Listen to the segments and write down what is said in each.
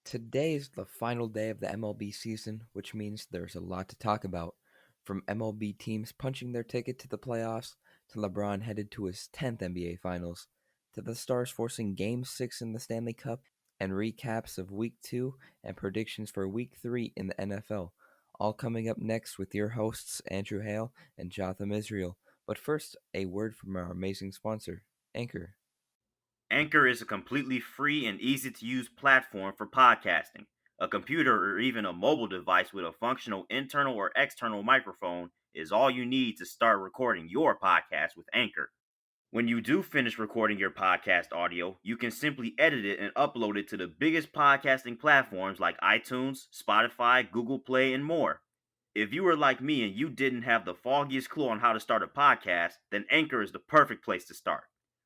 Today is the final day of the MLB season, which means there's a lot to talk about. From MLB teams punching their ticket to the playoffs, to LeBron headed to his 10th NBA Finals, to the Stars forcing Game 6 in the Stanley Cup, and recaps of Week 2 and predictions for Week 3 in the NFL. All coming up next with your hosts, Andrew Hale and Jotham Israel. But first, a word from our amazing sponsor, Anchor. Anchor is a completely free and easy to use platform for podcasting. A computer or even a mobile device with a functional internal or external microphone is all you need to start recording your podcast with Anchor. When you do finish recording your podcast audio, you can simply edit it and upload it to the biggest podcasting platforms like iTunes, Spotify, Google Play, and more. If you were like me and you didn't have the foggiest clue on how to start a podcast, then Anchor is the perfect place to start.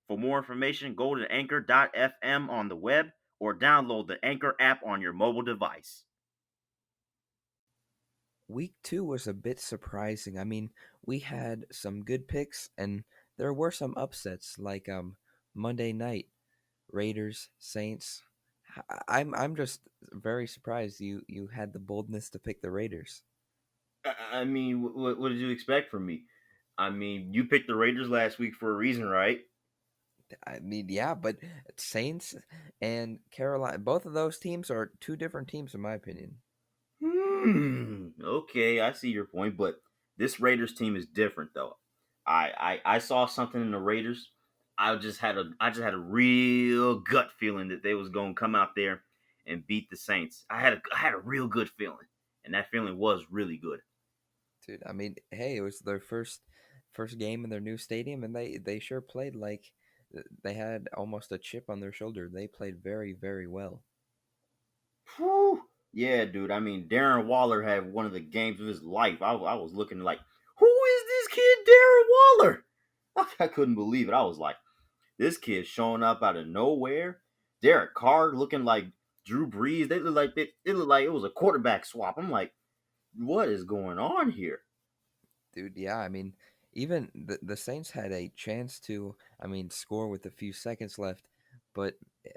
For more information, go to anchor.fm on the web or download the Anchor app on your mobile device. Week 2 was a bit surprising. We had some good picks and there were some upsets like Monday night Raiders Saints. I'm just very surprised you had the boldness to pick the Raiders. What did you expect from me? You picked the Raiders last week for a reason, right? Yeah, but Saints and Carolina, both of those teams are two different teams in my opinion. Okay, I see your point, but this Raiders team is different though. I saw something in the Raiders. I just had a real gut feeling that they was gonna come out there and beat the Saints. I had a real good feeling, and that feeling was really good. Dude, hey, it was their first game in their new stadium and they sure played like they had almost a chip on their shoulder. They played very, very well. Whew. Yeah, dude. Darren Waller had one of the games of his life. I was looking like, who is this kid, Darren Waller? I couldn't believe it. I was like, this kid showing up out of nowhere. Derek Carr looking like Drew Brees. They look like it was a quarterback swap. I'm like, what is going on here? Dude, yeah, even the Saints had a chance to, score with a few seconds left, but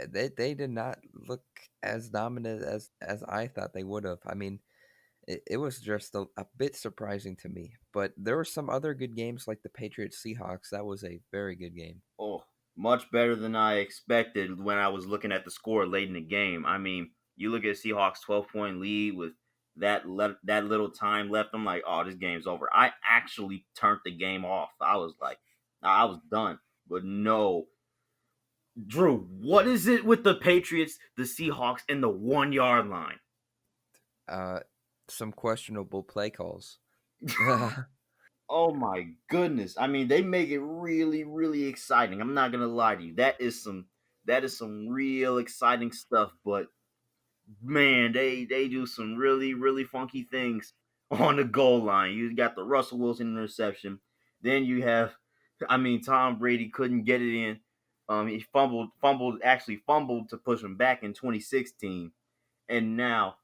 they did not look as dominant as I thought they would have. It was just a bit surprising to me, but there were some other good games like the Patriots Seahawks. That was a very good game. Oh, much better than I expected when I was looking at the score late in the game. You look at Seahawks 12-point lead with that little time left. I'm like, oh, this game's over. I actually turned the game off. I was like, nah, I was done. But no, Drew, what is it with the Patriots, the Seahawks, and the 1 yard line? Uh, some questionable play calls. Oh my goodness. They make it really, really exciting. I'm not gonna lie to you. That is some real exciting stuff, but man, they do some really, really funky things on the goal line. You got the Russell Wilson interception. Then you have Tom Brady couldn't get it in. He fumbled to push him back in 2016. And now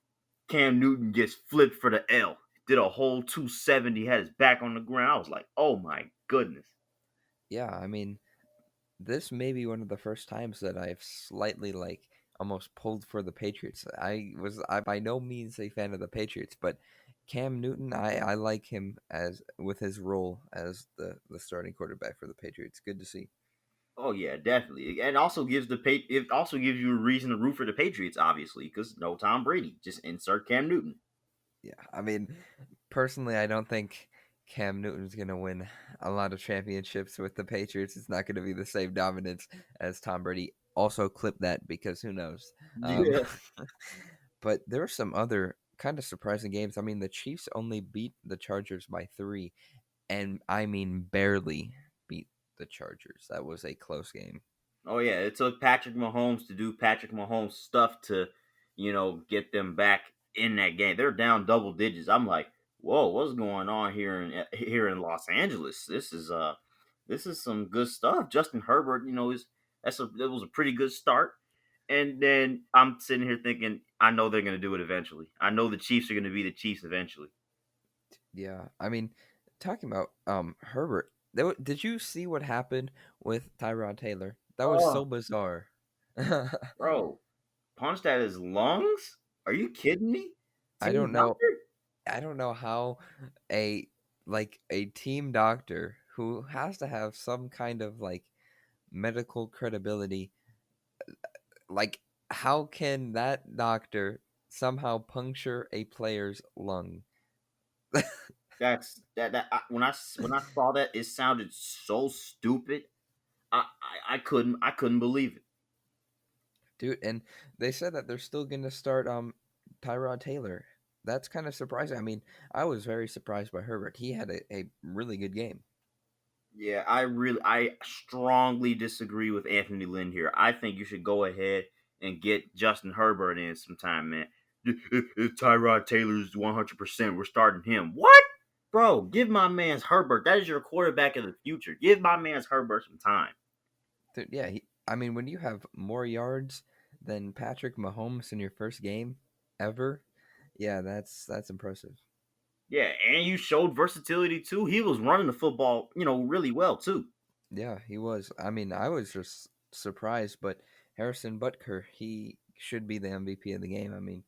Cam Newton gets flipped for the L. Did a whole 270, had his back on the ground. I was like, oh my goodness. Yeah, this may be one of the first times that I've slightly almost pulled for the Patriots. I by no means a fan of the Patriots, but Cam Newton, I like him as with his role as the starting quarterback for the Patriots. Good to see. Oh yeah, definitely. And also it also gives you a reason to root for the Patriots, obviously, because no Tom Brady. Just insert Cam Newton. Yeah, personally, I don't think Cam Newton's gonna win a lot of championships with the Patriots. It's not gonna be the same dominance as Tom Brady. Also, clip that because who knows. Um, Yeah. but there were some other kind of surprising games. The Chiefs only beat the Chargers by 3, and barely beat the Chargers. That was a close game. Oh yeah, it took Patrick Mahomes to do Patrick Mahomes stuff to, get them back in that game. They're down double digits. I'm like, whoa, what's going on here in Los Angeles? This is some good stuff. Justin Herbert, that was a pretty good start. And then I'm sitting here thinking, I know they're gonna do it eventually. I know the Chiefs are gonna be the Chiefs eventually. Yeah, talking about Herbert. Did you see what happened with Tyrod Taylor? That was so Oh, bizarre. bro. punched at his lungs? Are you kidding me? I Team don't know. doctor? I don't know how a a team doctor who has to have some kind of medical credibility, like how can that doctor somehow puncture a player's lung? That's when I saw that, it sounded so stupid. I couldn't believe it. Dude, and they said that they're still going to start Tyrod Taylor. That's kind of surprising. I mean, I was very surprised by Herbert. He had a really good game. Yeah, I strongly disagree with Anthony Lynn here. I think you should go ahead and get Justin Herbert in sometime, man. If Tyrod Taylor's 100%, we're starting him. What? Bro, give my man's Herbert. That is your quarterback of the future. Give my man's Herbert some time. Dude, yeah, I mean, when you have more yards than Patrick Mahomes in your first game ever, yeah, that's impressive. Yeah, and you showed versatility too. He was running the football, really well too. Yeah, he was. I mean, I was just surprised, but Harrison Butker, he should be the MVP of the game. I mean,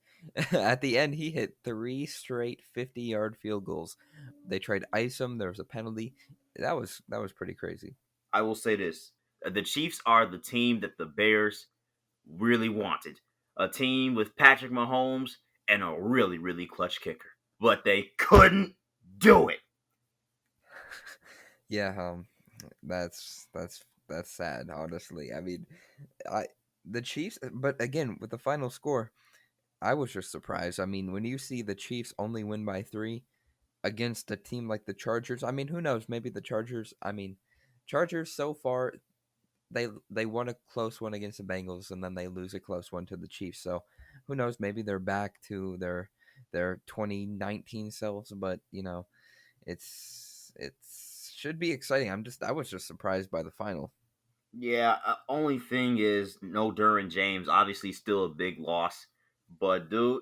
at the end, he hit three straight 50-yard field goals. They tried to ice him. There was a penalty. That was pretty crazy. I will say this: the Chiefs are the team that the Bears really wanted. A team with Patrick Mahomes and a really, really clutch kicker. But they couldn't do it. Yeah, that's sad, honestly. I mean, I the Chiefs, but again, with the final score, I was just surprised. I mean, when you see the Chiefs only win by 3 against a team like the Chargers, I mean, who knows? Maybe the Chargers, I mean, Chargers so far they won a close one against the Bengals and then they lose a close one to the Chiefs. So, who knows? Maybe they're back to their 2019 selves, but it's should be exciting. I was just surprised by the final. Yeah, only thing is no Duran James. Obviously, still a big loss. But dude,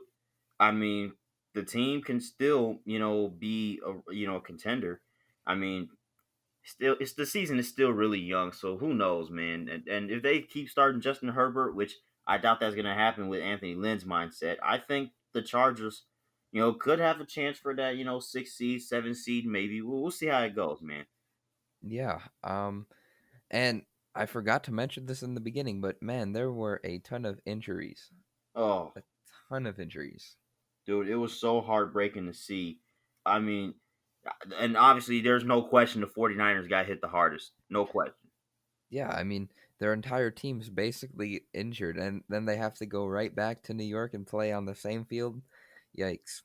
I mean, the team can still, be a contender. I mean, still, it's the season is still really young, so who knows, man? And if they keep starting Justin Herbert, which I doubt that's going to happen with Anthony Lynn's mindset, I think the Chargers, could have a chance for that, 6 seed, 7 seed, maybe. We'll see how it goes, man. Yeah. And I forgot to mention this in the beginning, but man, there were a ton of injuries. Oh, A ton of injuries. dude, it was so heartbreaking to see. I mean, and obviously, there's no question the 49ers got hit the hardest. No question. Yeah, I mean, their entire team's basically injured, and then they have to go right back to New York and play on the same field. Yikes.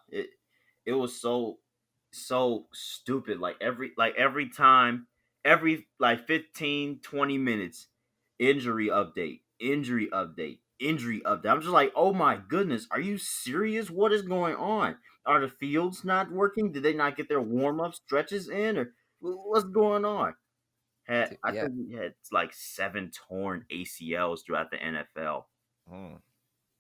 It was so stupid. Like every time, every like 15, 20 minutes, injury update, injury update, injury update. I'm just like, oh my goodness, are you serious? What is going on? Are the fields not working? Did they not get their warm up stretches in, or what's going on? I Yeah. think we had like 7 torn ACLs throughout the NFL. Oh,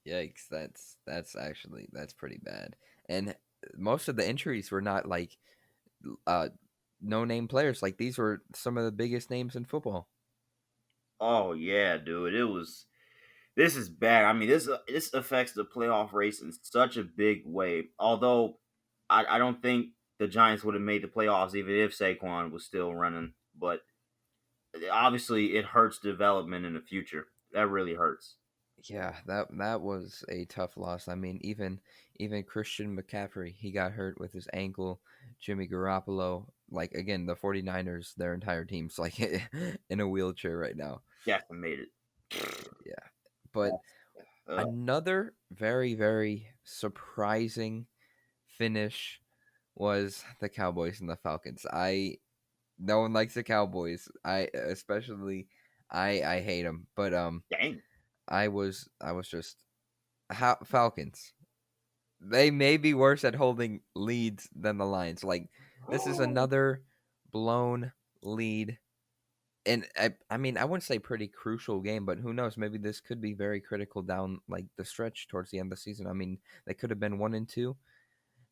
yikes. That's pretty bad. And most of the injuries were not uh no name players. Like these were some of the biggest names in football. Oh yeah, dude, it was. This is bad. I mean, this affects the playoff race in such a big way. Although I don't think the Giants would have made the playoffs even if Saquon was still running. But obviously, it hurts development in the future. That really hurts. Yeah, that was a tough loss. I mean, even Christian McCaffrey, he got hurt with his ankle. Jimmy Garoppolo, like again, the 49ers, their entire team's like in a wheelchair right now. Decimated. Yeah. But Uh, another very, very surprising finish was the Cowboys and the Falcons. I No one likes the Cowboys. I hate them, but dang. I was just Falcons. They may be worse at holding leads than the Lions. Like this is another blown lead. And I mean, I wouldn't say pretty crucial game, but who knows? Maybe this could be very critical down like the stretch towards the end of the season. I mean, they could have been 1-2.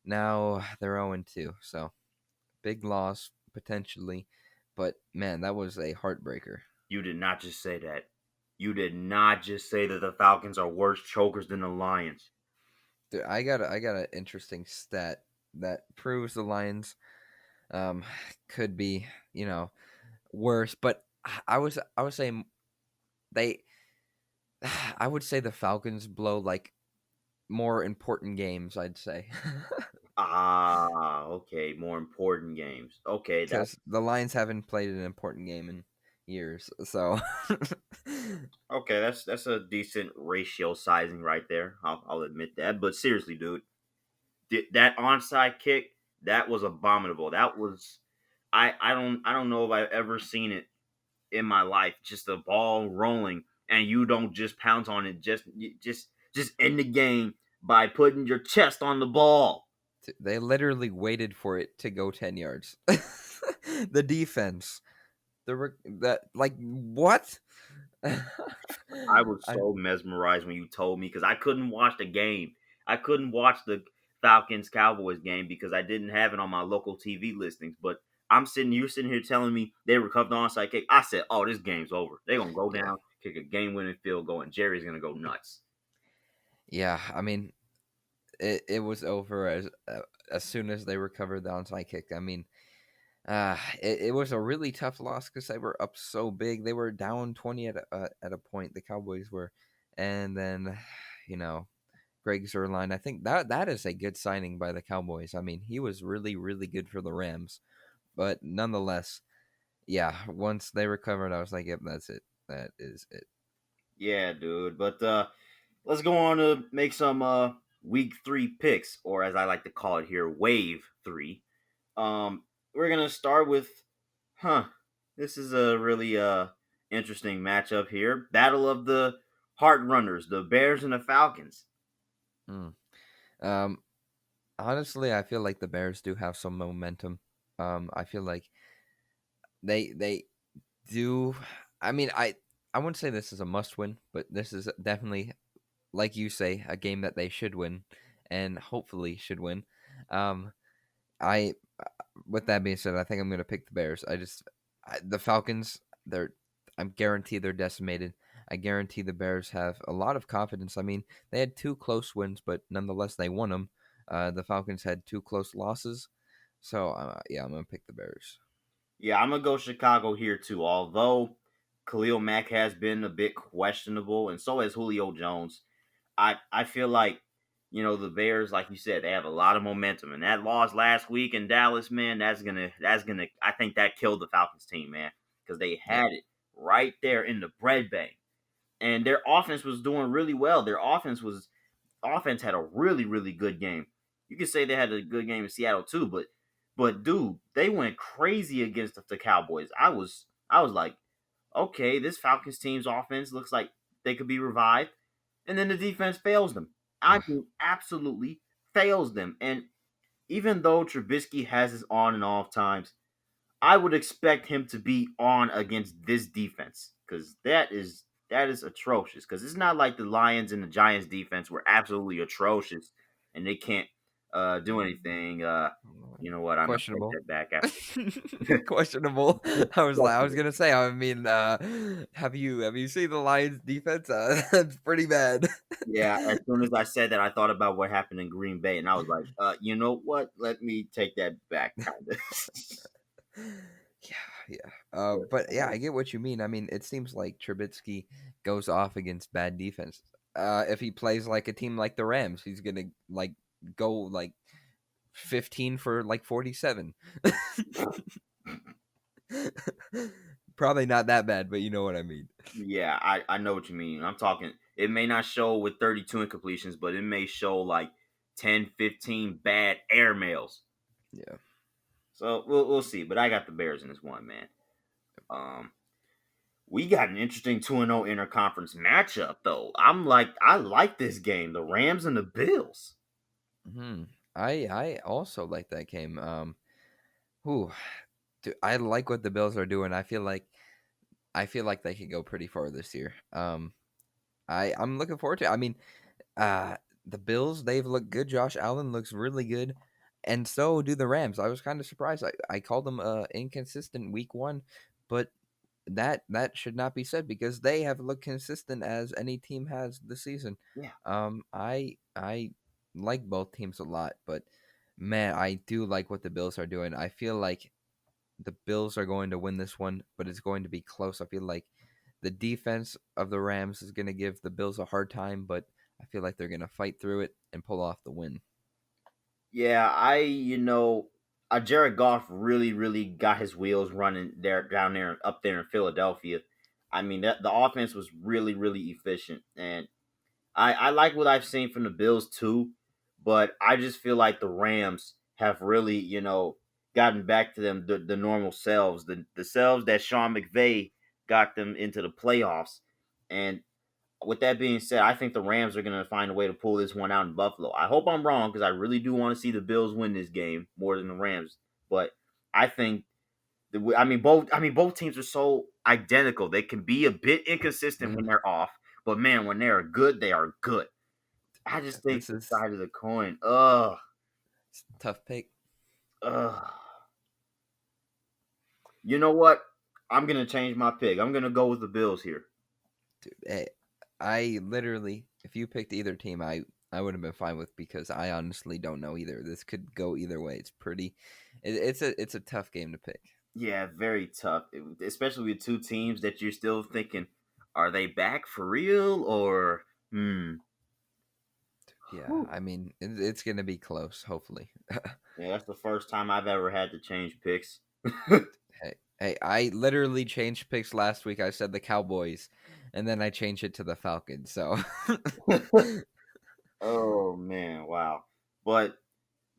Now they're 0-2. So big loss potentially. But man, that was a heartbreaker. You did not just say that. You did not just say that the Falcons are worse chokers than the Lions. Dude, I got an interesting stat that proves the Lions um could be, worse, but I was saying they I would say the Falcons blow like more important games, I'd say. Ah, okay, more important games. Okay, that Cuz the Lions haven't played an important game in years. So okay, that's a decent ratio sizing right there. I'll admit that. But seriously, dude, that onside kick, that was abominable. That was I don't know if I've ever seen it in my life. Just a ball rolling and you don't just pounce on it. Just end the game by putting your chest on the ball. they literally waited for it to go 10 yards. The defense, that like what? I was I so mesmerized when you told me because I couldn't watch the game. I couldn't watch the Falcons Cowboys game because I didn't have it on my local TV listings. But you're sitting here telling me they recovered the onside kick. I said, "Oh, this game's over. They're gonna go Yeah. down, kick a game-winning field goal, and Jerry's gonna go nuts." Yeah, I mean, it was over as soon as they recovered the onside kick. I mean, it was a really tough loss because they were up so big. They were down 20 at a point. The Cowboys were, and then, you know, Greg Zuerlein. I think that is a good signing by the Cowboys. I mean, he was really really good for the Rams, but nonetheless, yeah. Once they recovered, I was like, yep, that's it. That is it. Yeah, dude. But let's go on to make some week three picks, or as I like to call it here, wave three. We're gonna start with, huh? This is a really interesting matchup here. Battle of the Heart Runners, the Bears and the Falcons. Mm. Um, Honestly, I feel like the Bears do have some momentum. I feel like they do. I mean, I wouldn't say this is a must win, but this is definitely, like you say, a game that they should win, and hopefully should win. Um, I With that being said, I think I'm going to pick the Bears. The Falcons. I'm guaranteed they're decimated. I guarantee the Bears have a lot of confidence. I mean, they had two close wins, but nonetheless they won them. The Falcons had two close losses, so yeah, I'm going to pick the Bears. Yeah, I'm gonna go Chicago here too. Although Khalil Mack has been a bit questionable, and so has Julio Jones. I feel like the Bears, like you said, they have a lot of momentum, and that loss last week in Dallas, man, that's gonna I think that killed the Falcons team, man, because they Yeah. had it right there in the bread bank, and their offense was doing really well. Their offense had a really really good game. You could say they had a good game in Seattle too, but dude, they went crazy against the Cowboys. I was like, okay, this Falcons team's offense looks like they could be revived, and then the defense fails them. I mean, absolutely fails them. And even though Trubisky has his on and off times, I would expect him to be on against this defense because that is atrocious. Because it's not like the Lions and the Giants defense were absolutely atrocious and they can't do anything. You know what? I'm gonna take Questionable. that back after. Questionable. I was gonna say. I mean, have you seen the Lions defense? That's pretty bad. Yeah, as soon as I said that, I thought about what happened in Green Bay, and I was like, you know what? Let me take that back, kind of. Yeah, yeah. But yeah, I get what you mean. I mean, it seems like Trubisky goes off against bad defense. If he plays like a team like the Rams, he's gonna like go like 15 for like 47. Probably not that bad, but you know what I mean. Yeah, I know what you mean. I'm talking. It may not show with 32 incompletions, but it may show like 10, 15 bad air mails. Yeah. So we'll see. But I got the Bears in this one, man. Um, we got an interesting 2-0 interconference matchup, though. I like this game. The Rams and the Bills. Hmm. I also like that game. Whew, dude, I like what the Bills are doing. I feel like they could go pretty far this year. I'm looking forward to it. I mean, the Bills, they've looked good. Josh Allen looks really good, and so do the Rams. I was kind of surprised. I called them inconsistent week one, but that should not be said because they have looked consistent as any team has this season. Yeah. I like both teams a lot, but man, I do like what the Bills are doing. I feel like the Bills are going to win this one, but it's going to be close. I feel like the defense of the Rams is going to give the Bills a hard time, but I feel like they're going to fight through it and pull off the win. Yeah, Jared Goff really, really got his wheels running down there, up there in Philadelphia. I mean, that the offense was really, really efficient, and I like what I've seen from the Bills too, but I just feel like the Rams have really, gotten back to them the normal selves, the selves that Sean McVay got them into the playoffs, and with that being said, I think the Rams are going to find a way to pull this one out in Buffalo. I hope I'm wrong because I really do want to see the Bills win this game more than the Rams. But I think, both teams are so identical. They can be a bit inconsistent when Mhm. they're off, but man, when they are good, they are good. I just think This the is side of the coin. Ugh, a tough pick. ugh. You know what? I'm gonna change my pick. I'm gonna go with the Bills here. Dude, I literally, if you picked either team, I would have been fine with because I honestly don't know either. This could go either way. It's a tough game to pick. Yeah, very tough, especially with two teams that you're still thinking, are they back for real or hmm? Yeah, Whew. I mean it's gonna be close. Hopefully. Yeah, that's the first time I've ever had to change picks. Hey, I literally changed picks last week. I said the Cowboys, and then I changed it to the Falcons. So, Oh man, wow! But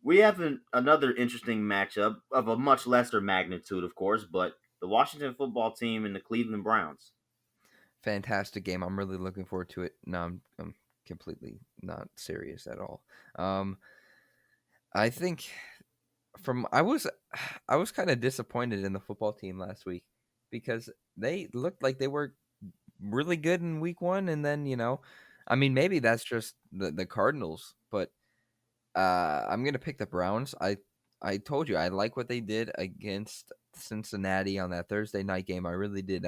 we have another interesting matchup of a much lesser magnitude, of course, but the Washington football team and the Cleveland Browns. fantastic game. I'm really looking forward to it. No, I'm completely not serious at all. Um, I think from I was kind of disappointed in the football team last week because they looked like they were really good in week one, and then I mean maybe that's just the Cardinals, but I'm gonna pick the Browns. I told you I like what they did against Cincinnati on that Thursday night game. I really did.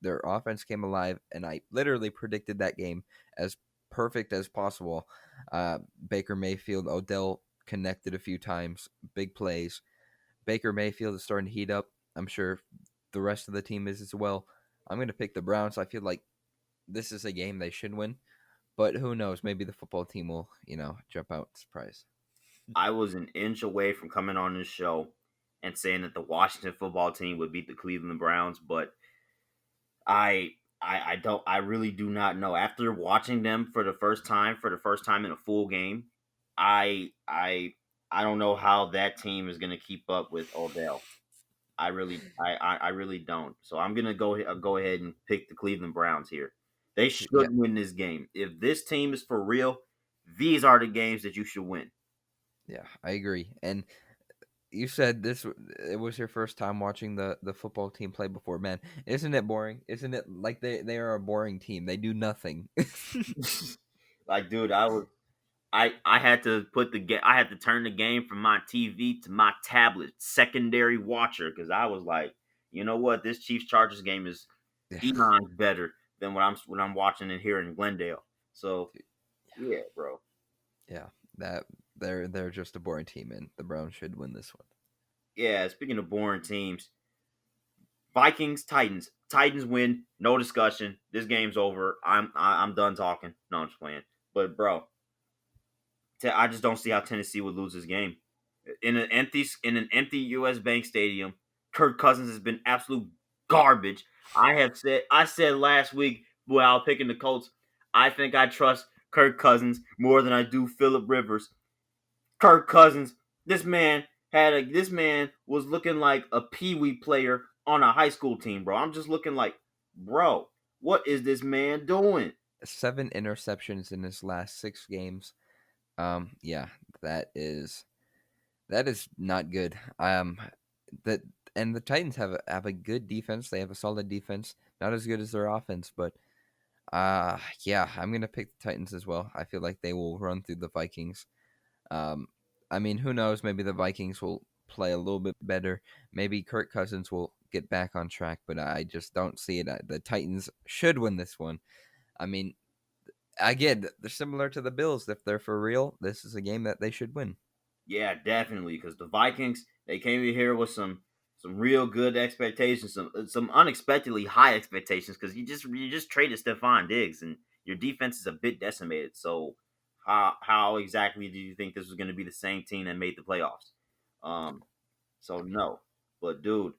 Their offense came alive, and I literally predicted that game as perfect as possible. Baker Mayfield, Odell connected a few times, big plays. Baker Mayfield is starting to heat up. I'm sure the rest of the team is as well. I'm gonna pick the Browns. I feel like this is a game they should win, but who knows? Maybe the football team will, jump out surprise. I was an inch away from coming on this show and saying that the Washington football team would beat the Cleveland Browns, but I I don't I really do not know. After watching them for the first time in a full game, I I I don't know how that team is going to keep up with Odell. I really don't. So I'm gonna go ahead and pick the Cleveland Browns here. They Yeah, should win this game. If this team is for real, these are the games that you should win. yeah, I agree. And you said it was your first time watching the football team play before, man. Isn't it boring? Isn't it like they are a boring team? They do nothing. Like, dude, I had to I had to turn the game from my TV to my tablet secondary watcher because I was like, you know what, this Chiefs Chargers game is Yeah, eons better than what I'm watching it here in Glendale. So yeah, bro. yeah. That they're just a boring team, and the Browns should win this one. Yeah, speaking of boring teams, Vikings, Titans. Titans win, no discussion. This game's over. I'm done talking. No, I'm just playing. But bro, I just don't see how Tennessee would lose this game in an empty U.S. Bank Stadium. Kirk Cousins has been absolute garbage. I said last week while picking the Colts, I think I trust Kirk Cousins more than I do Philip Rivers. Kirk Cousins, this man was looking like a pee-wee player on a high school team, bro. I'm just looking like, bro, what is this man doing? 7 interceptions in his last 6 games. Yeah, that is that is not good. That and the Titans have a good defense. They have a solid defense. Not as good as their offense, but yeah, I'm gonna pick the Titans as well. I feel like they will run through the Vikings. Um, I mean, who knows? Maybe the Vikings will play a little bit better. Maybe Kirk Cousins will get back on track, but I just don't see it. The Titans should win this one. I mean, again, they're similar to the Bills. If they're for real, this is a game that they should win. Yeah, definitely. Because the Vikings, they came in here with some real good expectations, some unexpectedly high expectations. Because you just traded Stephon Diggs, and your defense is a bit decimated. So how exactly do you think this was going to be the same team that made the playoffs? Um, so no, but dude,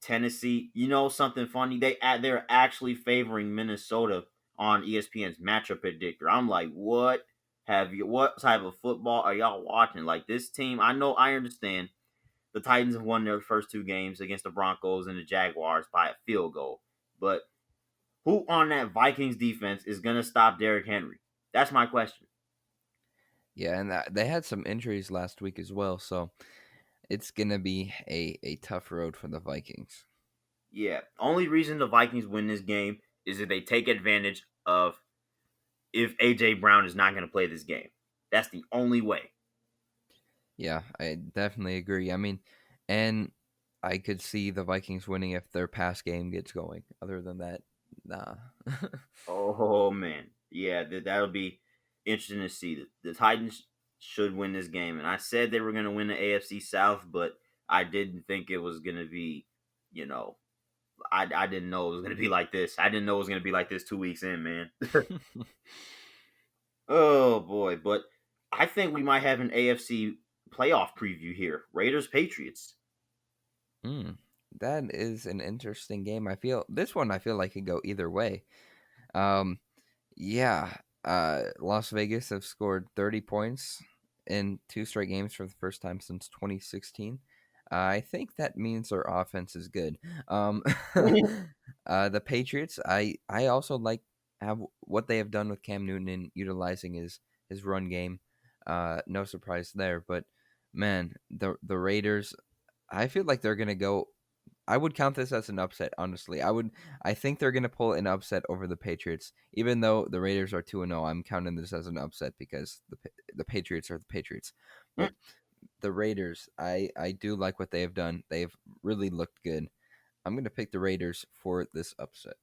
Tennessee, you know something funny? They're actually favoring Minnesota on ESPN's matchup predictor. I'm like, what type of football are y'all watching? Like this team, I understand the Titans have won their first two games against the Broncos and the Jaguars by a field goal. But who on that Vikings defense is gonna stop Derrick Henry? That's my question. Yeah, and they had some injuries last week as well, so it's gonna be a tough road for the Vikings. Yeah. Only reason the Vikings win this game is if they take advantage of if AJ Brown is not gonna play this game. That's the only way. Yeah, I definitely agree. I mean, and I could see the Vikings winning if their pass game gets going. Other than that, nah. Oh man, yeah, that'll be interesting to see. The Titans should win this game, and I said they were going to win the AFC South, but I didn't think it was going to be, you know, I didn't know it was going to be like this. I didn't know it was going to be like this 2 weeks in, man. Oh boy, but I think we might have an AFC playoff preview here. Raiders Patriots. Mm, that is an interesting game. I feel like could go either way. Um, yeah, Las Vegas have scored 30 points in two straight games for the first time since 2016. I think that means their offense is good. Um, the Patriots, I also like have what they have done with Cam Newton in utilizing his run game. No surprise there, but man, the Raiders, I feel like they're gonna go. I would count this as an upset, honestly. I think they're gonna pull an upset over the Patriots, even though the Raiders are 2-0. I'm counting this as an upset because the Patriots are the Patriots. But the Raiders, I do like what they have done. They've really looked good. I'm gonna pick the Raiders for this upset.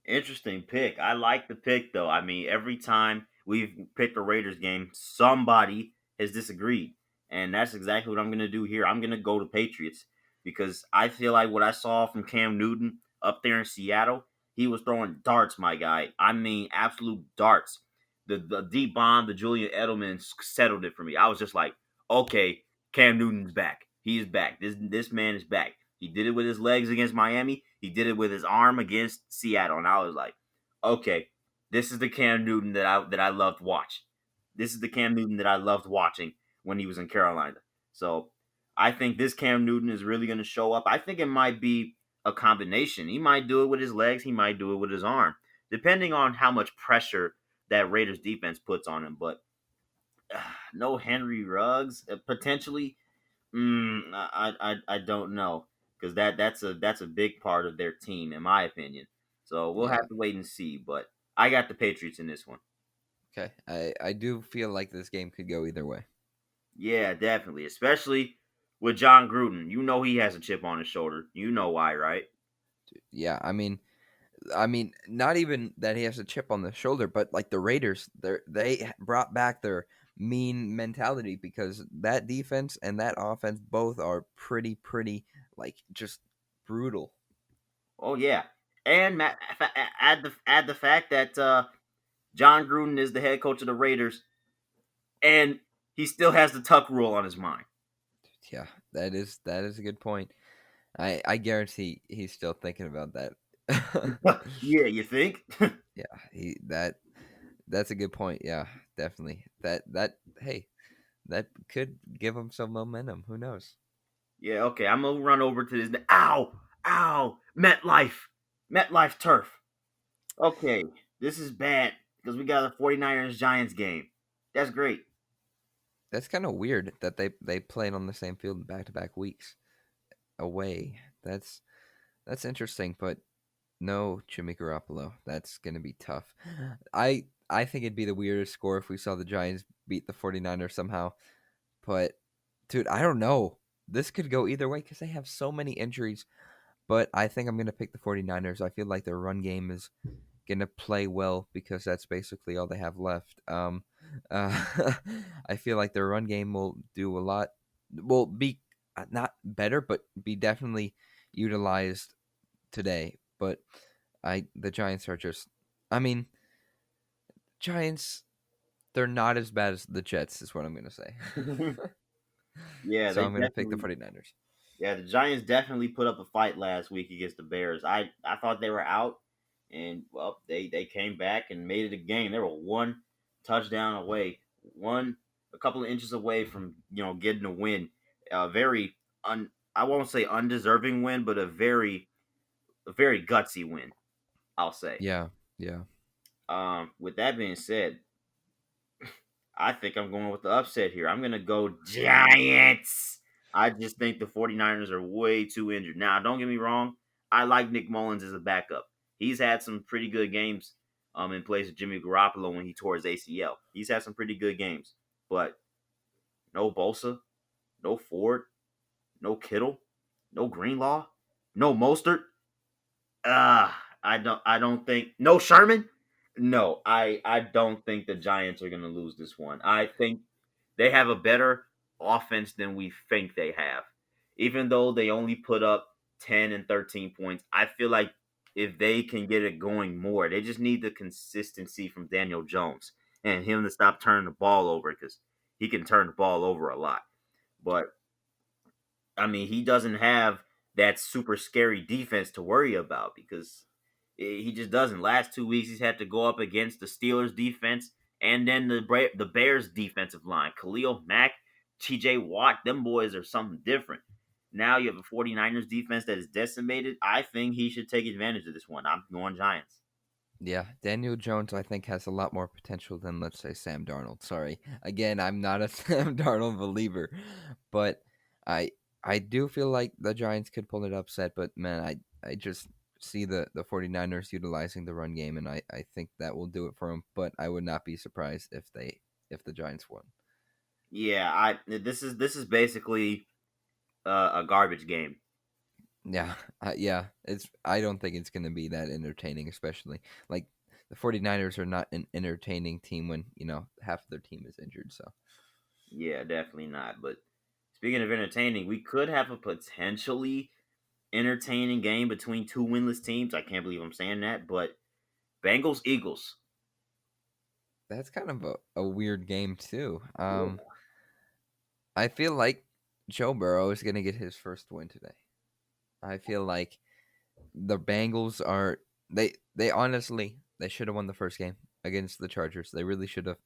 Interesting pick. I like the pick though. I mean, every time we've picked a Raiders game, somebody has disagreed. And that's exactly what I'm going to do here. I'm going to go to Patriots because I feel like what I saw from Cam Newton up there in Seattle, he was throwing darts, my guy. I mean, absolute darts. The deep bomb, the Julian Edelman settled it for me. I was just like, okay, Cam Newton's back. He's back. This man is back. He did it with his legs against Miami. He did it with his arm against Seattle, and I was like, okay, this is the Cam Newton that I loved watch. This is the Cam Newton that I loved watching when he was in Carolina. So I think this Cam Newton is really going to show up. I think it might be a combination. He might do it with his legs. He might do it with his arm, depending on how much pressure that Raiders defense puts on him. But no Henry Ruggs potentially. I don't know because that's a big part of their team in my opinion. So we'll Yeah. have to wait and see. But I got the Patriots in this one. Okay. I do feel like this game could go either way. Yeah, definitely, especially with John Gruden. You know he has a chip on his shoulder. You know why, right? Yeah. I mean, not even that he has a chip on the shoulder, but like the Raiders, they brought back their mean mentality because that defense and that offense both are pretty like just brutal. Oh yeah, and add the fact that John Gruden is the head coach of the Raiders, and he still has the Tuck rule on his mind. Yeah, that is a good point. I guarantee he's still thinking about that. Yeah, you think? Yeah, that's a good point. Yeah, definitely. That hey, that could give him some momentum. Who knows? Yeah, okay. I'm gonna run over to this. Ow! Ow! MetLife turf. Okay, this is bad because we got a 49ers Giants game. That's great. That's kind of weird that they played on the same field in back-to-back weeks away. That's interesting, but no Jimmy Garoppolo. That's going to be tough. I think it'd be the weirdest score if we saw the Giants beat the 49ers somehow. But dude, I don't know. This could go either way cuz they have so many injuries. but I think I'm going to pick the 49ers. I feel like their run game is going to play well because that's basically all they have left. Uh, I feel like their run game will do a lot, will be not better, but be definitely utilized today. But the Giants are just, I mean, Giants, they're not as bad as the Jets, is what I'm going to say. Yeah, So they I'm going to pick the definitely. 49ers. Yeah, the Giants definitely put up a fight last week against the Bears. I thought they were out, and well, they came back and made it a game. They were one touchdown away, one a couple of inches away from getting a win. A very I won't say undeserving win, but a very gutsy win. I'll say. Yeah, yeah. With that being said, I think I'm going with the upset here. I'm going to go Giants. I just think the 49ers are way too injured. Now, don't get me wrong. I like Nick Mullins as a backup. He's had some pretty good games in place of Jimmy Garoppolo when he tore his ACL. He's had some pretty good games. But no Bosa, no Ford, no Kittle, no Greenlaw, no Mostert. I don't think no Sherman. No, I don't think the Giants are going to lose this one. I think they have a better offense than we think they have. Even though they only put up 10 and 13 points, I feel like if they can get it going more, they just need the consistency from Daniel Jones and him to stop turning the ball over because he can turn the ball over a lot. But I mean, he doesn't have that super scary defense to worry about because he just doesn't. Last 2 weeks, he's had to go up against the Steelers defense and then the Bears defensive line. Khalil Mack, TJ Watt, them boys are something different. Now you have a 49ers defense that is decimated. I think he should take advantage of this one. I'm going Giants. Yeah, Daniel Jones, I think, has a lot more potential than, let's say, Sam Darnold. Sorry, again, I'm not a Sam Darnold believer, but I I do feel like the Giants could pull it upset. But man, I just see the 49ers utilizing the run game, and I think that will do it for them. But I would not be surprised if the Giants won. Yeah, I this is basically a garbage game. Yeah, yeah, it's. I don't think it's going to be that entertaining, especially like the 49ers are not an entertaining team when half of their team is injured. So. Yeah, definitely not. But speaking of entertaining, we could have a potentially entertaining game between two winless teams. I can't believe I'm saying that, but Bengals Eagles. That's kind of a weird game too. Yeah. I feel like Joe Burrow is gonna get his first win today. I feel like the Bengals are they honestly they should have won the first game against the Chargers. They really should have.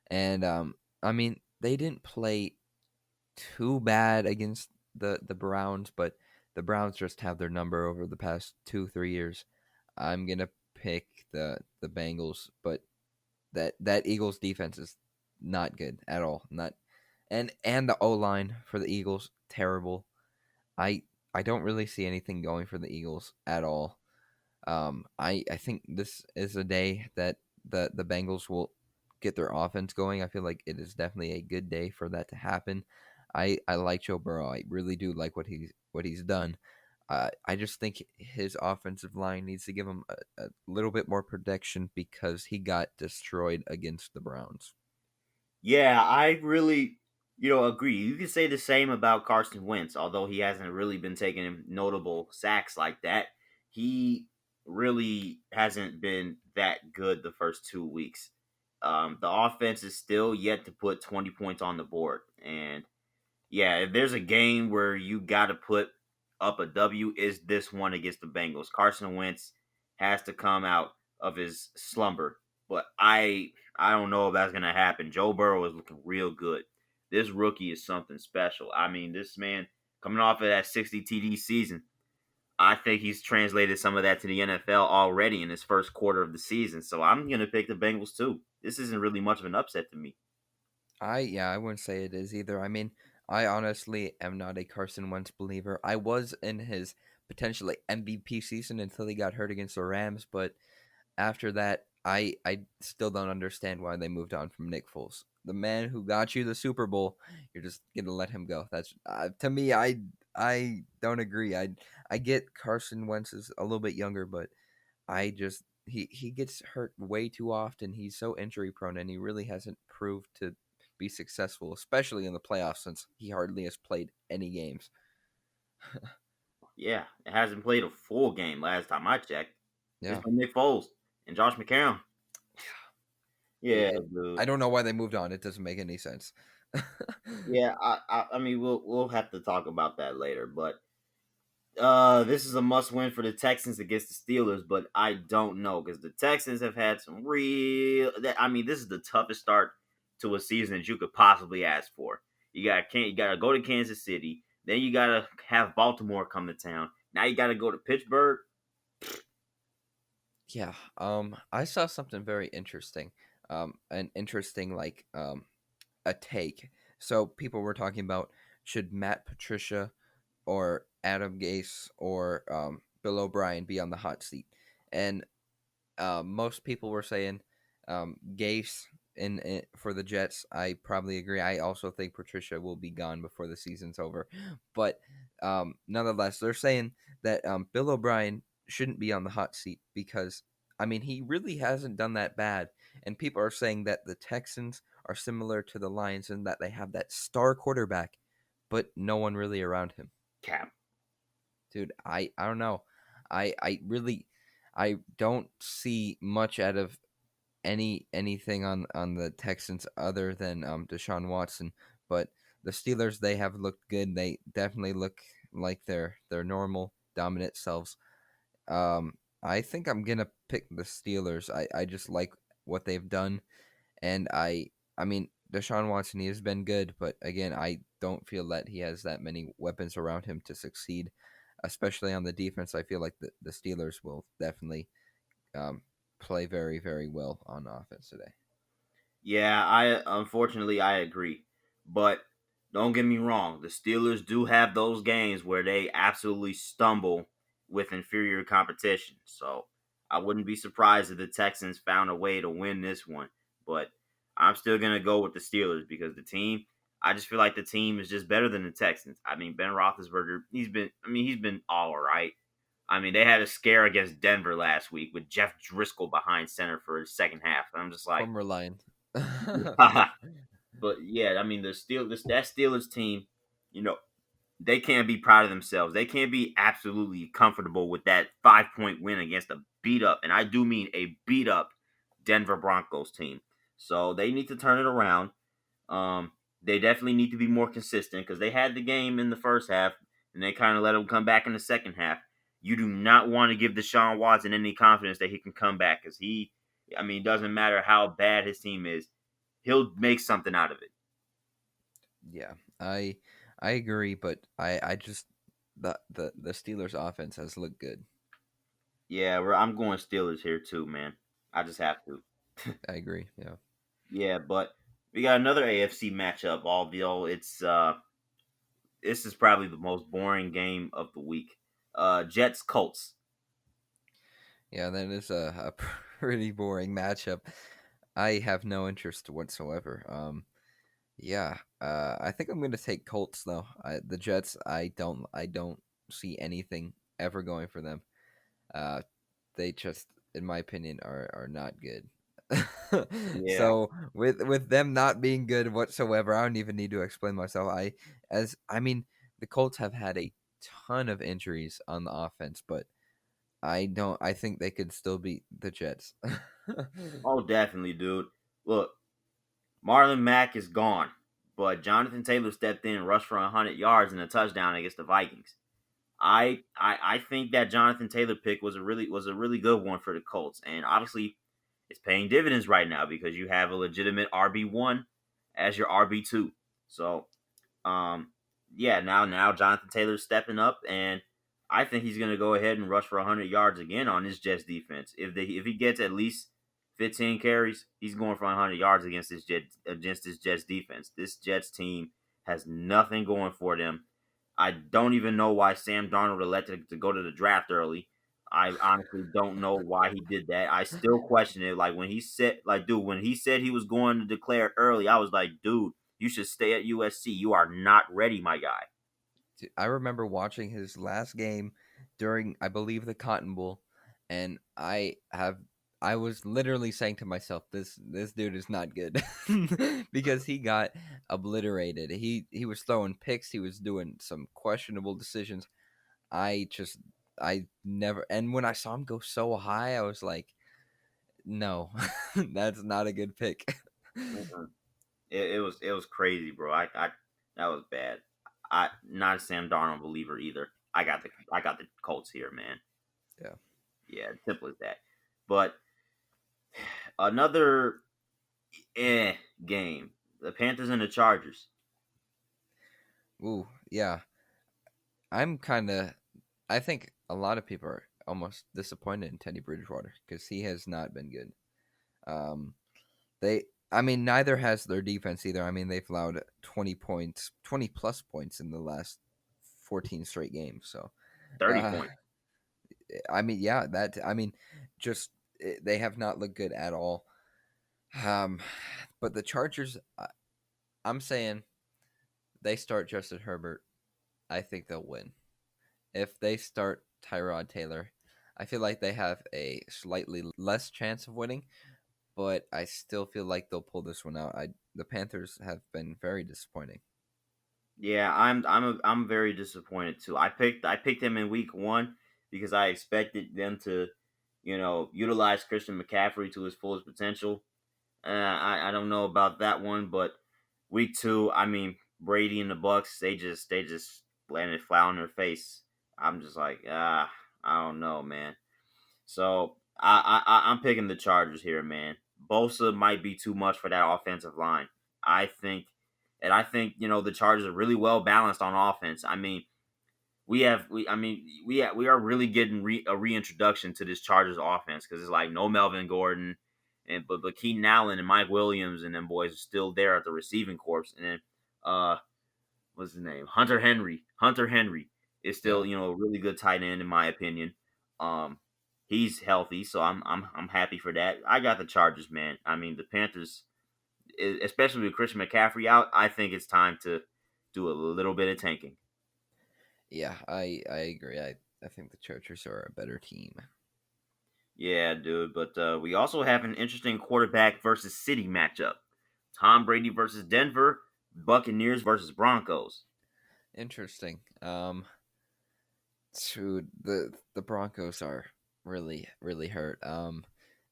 And I mean they didn't play too bad against the Browns, but the Browns just have their number over the past 2-3 years. I'm gonna pick the Bengals, but that Eagles defense is not good at all. Not and the O line for the Eagles terrible. I I don't really see anything going for the Eagles at all. I think this is a day that the Bengals will get their offense going. I feel like it is definitely a good day for that to happen. I like Joe Burrow. I really do like what he's done. I just think his offensive line needs to give him a little bit more protection because he got destroyed against the Browns. Yeah, I really, agree. You can say the same about Carson Wentz, although he hasn't really been taking notable sacks like that. He really hasn't been that good the first 2 weeks. The offense is still yet to put 20 points on the board. And yeah, if there's a game where you got to put up a W, is this one against the Bengals. Carson Wentz has to come out of his slumber, but I don't know if that's gonna happen. Joe Burrow is looking real good. This rookie is something special. I mean, this man coming off of that 60 TD season, I think he's translated some of that to the NFL already in his first quarter of the season. So I'm gonna pick the Bengals too. This isn't really much of an upset to me. I wouldn't say it is either. I mean, I honestly am not a Carson Wentz believer. I was in his potentially MVP season until he got hurt against the Rams, but after that, I still don't understand why they moved on from Nick Foles. The man who got you the Super Bowl, you're just gonna let him go. That's to me, I don't agree. I get Carson Wentz is a little bit younger, but I just he gets hurt way too often. He's so injury prone, and he really hasn't proved to be successful, especially in the playoffs, since he hardly has played any games. Yeah, it hasn't played a full game last time I checked. It's Yeah, been Nick Foles and Josh McCown. Yeah, dude. I don't know why they moved on. It doesn't make any sense. Yeah, I mean we'll have to talk about that later, but this is a must win for the Texans against the Steelers, but I don't know because the Texans have had some real. I mean, this is the toughest start to a season that you could possibly ask for. You gotta go to Kansas City, then you gotta have Baltimore come to town. Now you gotta go to Pittsburgh. Yeah, I saw something very interesting. An interesting a take. So people were talking about should Matt Patricia or Adam Gase or Bill O'Brien be on the hot seat, and most people were saying Gase in for the Jets. I probably agree. I also think Patricia will be gone before the season's over, but nonetheless, they're saying that Bill O'Brien shouldn't be on the hot seat because I mean he really hasn't done that bad, and people are saying that the Texans are similar to the Lions in that they have that star quarterback, but no one really around him. Cap. Dude, I don't know. I really I don't see much out of anything on the Texans other than Deshaun Watson, but the Steelers they have looked good. They definitely look like their normal dominant selves. I think I'm gonna pick the Steelers. I just like what they've done, and I mean Deshaun Watson he has been good, but again I don't feel that he has that many weapons around him to succeed, especially on the defense. I feel like the Steelers will definitely um, play very, very well on offense today. Yeah, I unfortunately I agree. But don't get me wrong, the Steelers do have those games where they absolutely stumble with inferior competition. So I wouldn't be surprised if the Texans found a way to win this one. But I'm still gonna go with the Steelers because the team I just feel like the team is just better than the Texans. I mean, Ben Roethlisberger, he's been all right. I mean, they had a scare against Denver last week with Jeff Driscoll behind center for his second half. I'm just like, Former Lion. but yeah, I mean that Steelers team, you know, they can't be proud of themselves. They can't be absolutely comfortable with that 5 point win against a beat up, and I do mean a beat up Denver Broncos team. So they need to turn it around. Um, they definitely need to be more consistent because they had the game in the first half and they kind of let them come back in the second half. You do not want to give Deshaun Watson any confidence that he can come back because I mean, it doesn't matter how bad his team is, he'll make something out of it. Yeah, I agree, but I just the Steelers offense has looked good. Yeah, I'm going Steelers here too, man. I just have to. I agree. Yeah. Yeah, but we got another AFC matchup. Although this is probably the most boring game of the week. Jets Colts. Yeah, that is a pretty boring matchup. I have no interest whatsoever. Yeah, I think I'm gonna take Colts though. The Jets, I don't see anything ever going for them. Uh, they just, in my opinion, are not good. Yeah. So with them not being good whatsoever, I don't even need to explain myself. I mean, the Colts have had a ton of injuries on the offense, but I don't. I think they could still beat the Jets. Oh, definitely, dude. Look, Marlon Mack is gone, but Jonathan Taylor stepped in and rushed for 100 yards and a touchdown against the Vikings. I think that Jonathan Taylor pick was a really good one for the Colts, and obviously it's paying dividends right now because you have a legitimate RB1 as your RB2. So um, yeah, now Jonathan Taylor's stepping up, and I think he's going to go ahead and rush for 100 yards again on this Jets defense. If he gets at least 15 carries, he's going for 100 yards against this Jets defense. This Jets team has nothing going for them. I don't even know why Sam Darnold elected to go to the draft early. I honestly don't know why he did that. I still question it. Like when he said, like, dude, when he said he was going to declare early, I was like, dude, you should stay at USC. You are not ready, my guy. I remember watching his last game during, I believe, the Cotton Bowl, and I was literally saying to myself, this dude is not good because he got obliterated. He was throwing picks. He was doing some questionable decisions. I just I never, and when I saw him go so high, I was like, no, that's not a good pick. Mhm. It was crazy, bro. I that was bad. I not a Sam Darnold believer either. I got the Colts here, man. Yeah. Yeah, simple as that. But another game. The Panthers and the Chargers. Ooh, yeah. I'm kind of. I think a lot of people are almost disappointed in Teddy Bridgewater because he has not been good. Um, I mean, neither has their defense either. I mean, they've allowed 20 points, 20 plus points in the last 14 straight games. So, 30 uh, points. I mean, yeah, I mean, just they have not looked good at all. Um, but the Chargers, I'm saying they start Justin Herbert. I think they'll win. If they start Tyrod Taylor, I feel like they have a slightly less chance of winning, but I still feel like they'll pull this one out. The Panthers have been very disappointing. Yeah, I'm very disappointed too. I picked them in week 1 because I expected them to, utilize Christian McCaffrey to his fullest potential. I don't know about that one, but week 2, I mean Brady and the Bucks, they just landed flat on their face. I'm just like I don't know, man. So I'm picking the Chargers here, man. Bosa might be too much for that offensive line. I think, and I think the Chargers are really well balanced on offense. I mean, we are really getting a reintroduction to this Chargers offense because it's like no Melvin Gordon, but Keenan Allen and Mike Williams and them boys are still there at the receiving corps, and then what's his name? Hunter Henry. Hunter Henry is Yeah. still, a really good tight end in my opinion. Um, he's healthy, so I'm happy for that. I got the Chargers, man. I mean, the Panthers, especially with Christian McCaffrey out, I think it's time to do a little bit of tanking. Yeah, I agree. I think the Chargers are a better team. Yeah, dude. But we also have an interesting quarterback versus city matchup. Tom Brady versus Denver, Buccaneers versus Broncos. Interesting. Dude, the Broncos are really hurt.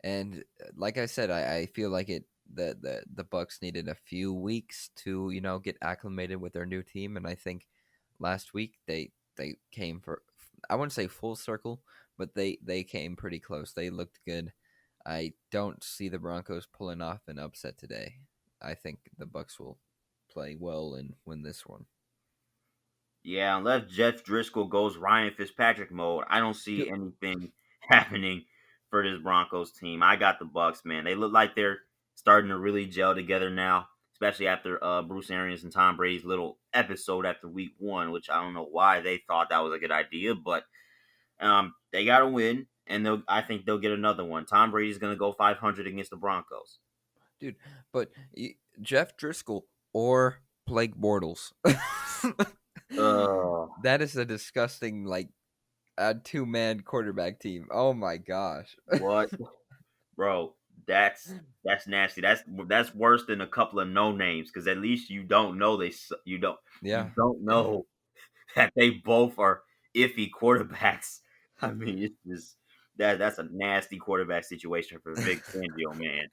And like I said, I feel like the Bucks needed a few weeks to get acclimated with their new team, and I think last week they came for, I wouldn't say full circle, but they came pretty close. They looked good. I don't see the Broncos pulling off an upset today. I think the Bucks will play well and win this one. Yeah, unless Jeff Driscoll goes Ryan Fitzpatrick mode, I don't see Dude, anything happening for this Broncos team. I got the Bucks, man. They look like they're starting to really gel together now, especially after Bruce Arians and Tom Brady's little episode after Week 1, which I don't know why they thought that was a good idea, but they got to win, and I think they'll get another one. Tom Brady's going to go 500 against the Broncos. dude, but Jeff Driscoll or Blake Bortles. Uh, That is a disgusting, like, a two-man quarterback team. Oh my gosh. what? Bro, that's nasty. That's worse than a couple of no names because at least you don't know you Yeah. don't know that they both are iffy quarterbacks. I mean, it's just that's a nasty quarterback situation for Vic Fangio, man.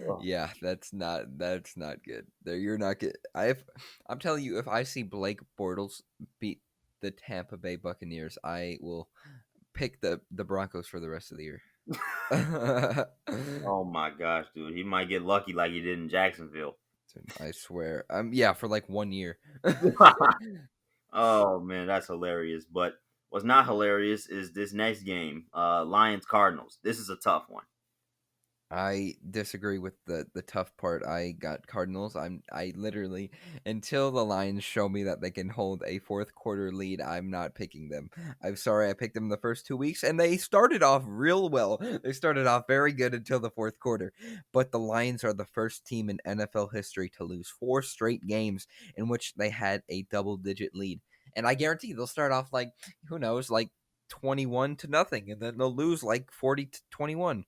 Ugh. Yeah, that's not good. There, you're not good. I'm telling you, if I see Blake Bortles beat the Tampa Bay Buccaneers, I will pick the Broncos for the rest of the year. Oh my gosh, dude, he might get lucky like he did in Jacksonville. I swear. Yeah, for like 1 year. Oh man, that's hilarious. But what's not hilarious is this next game, Lions Cardinals. This is a tough one. I disagree with the tough part. I got Cardinals. I literally, until the Lions show me that they can hold a fourth quarter lead, I'm not picking them. I'm sorry, I picked them the first 2 weeks, and they started off real well. They started off very good until the fourth quarter. But the Lions are the first team in NFL history to lose 4 straight games in which they had a double digit lead. and I guarantee they'll start off like who knows, like 21-0, and then they'll lose like 40-21.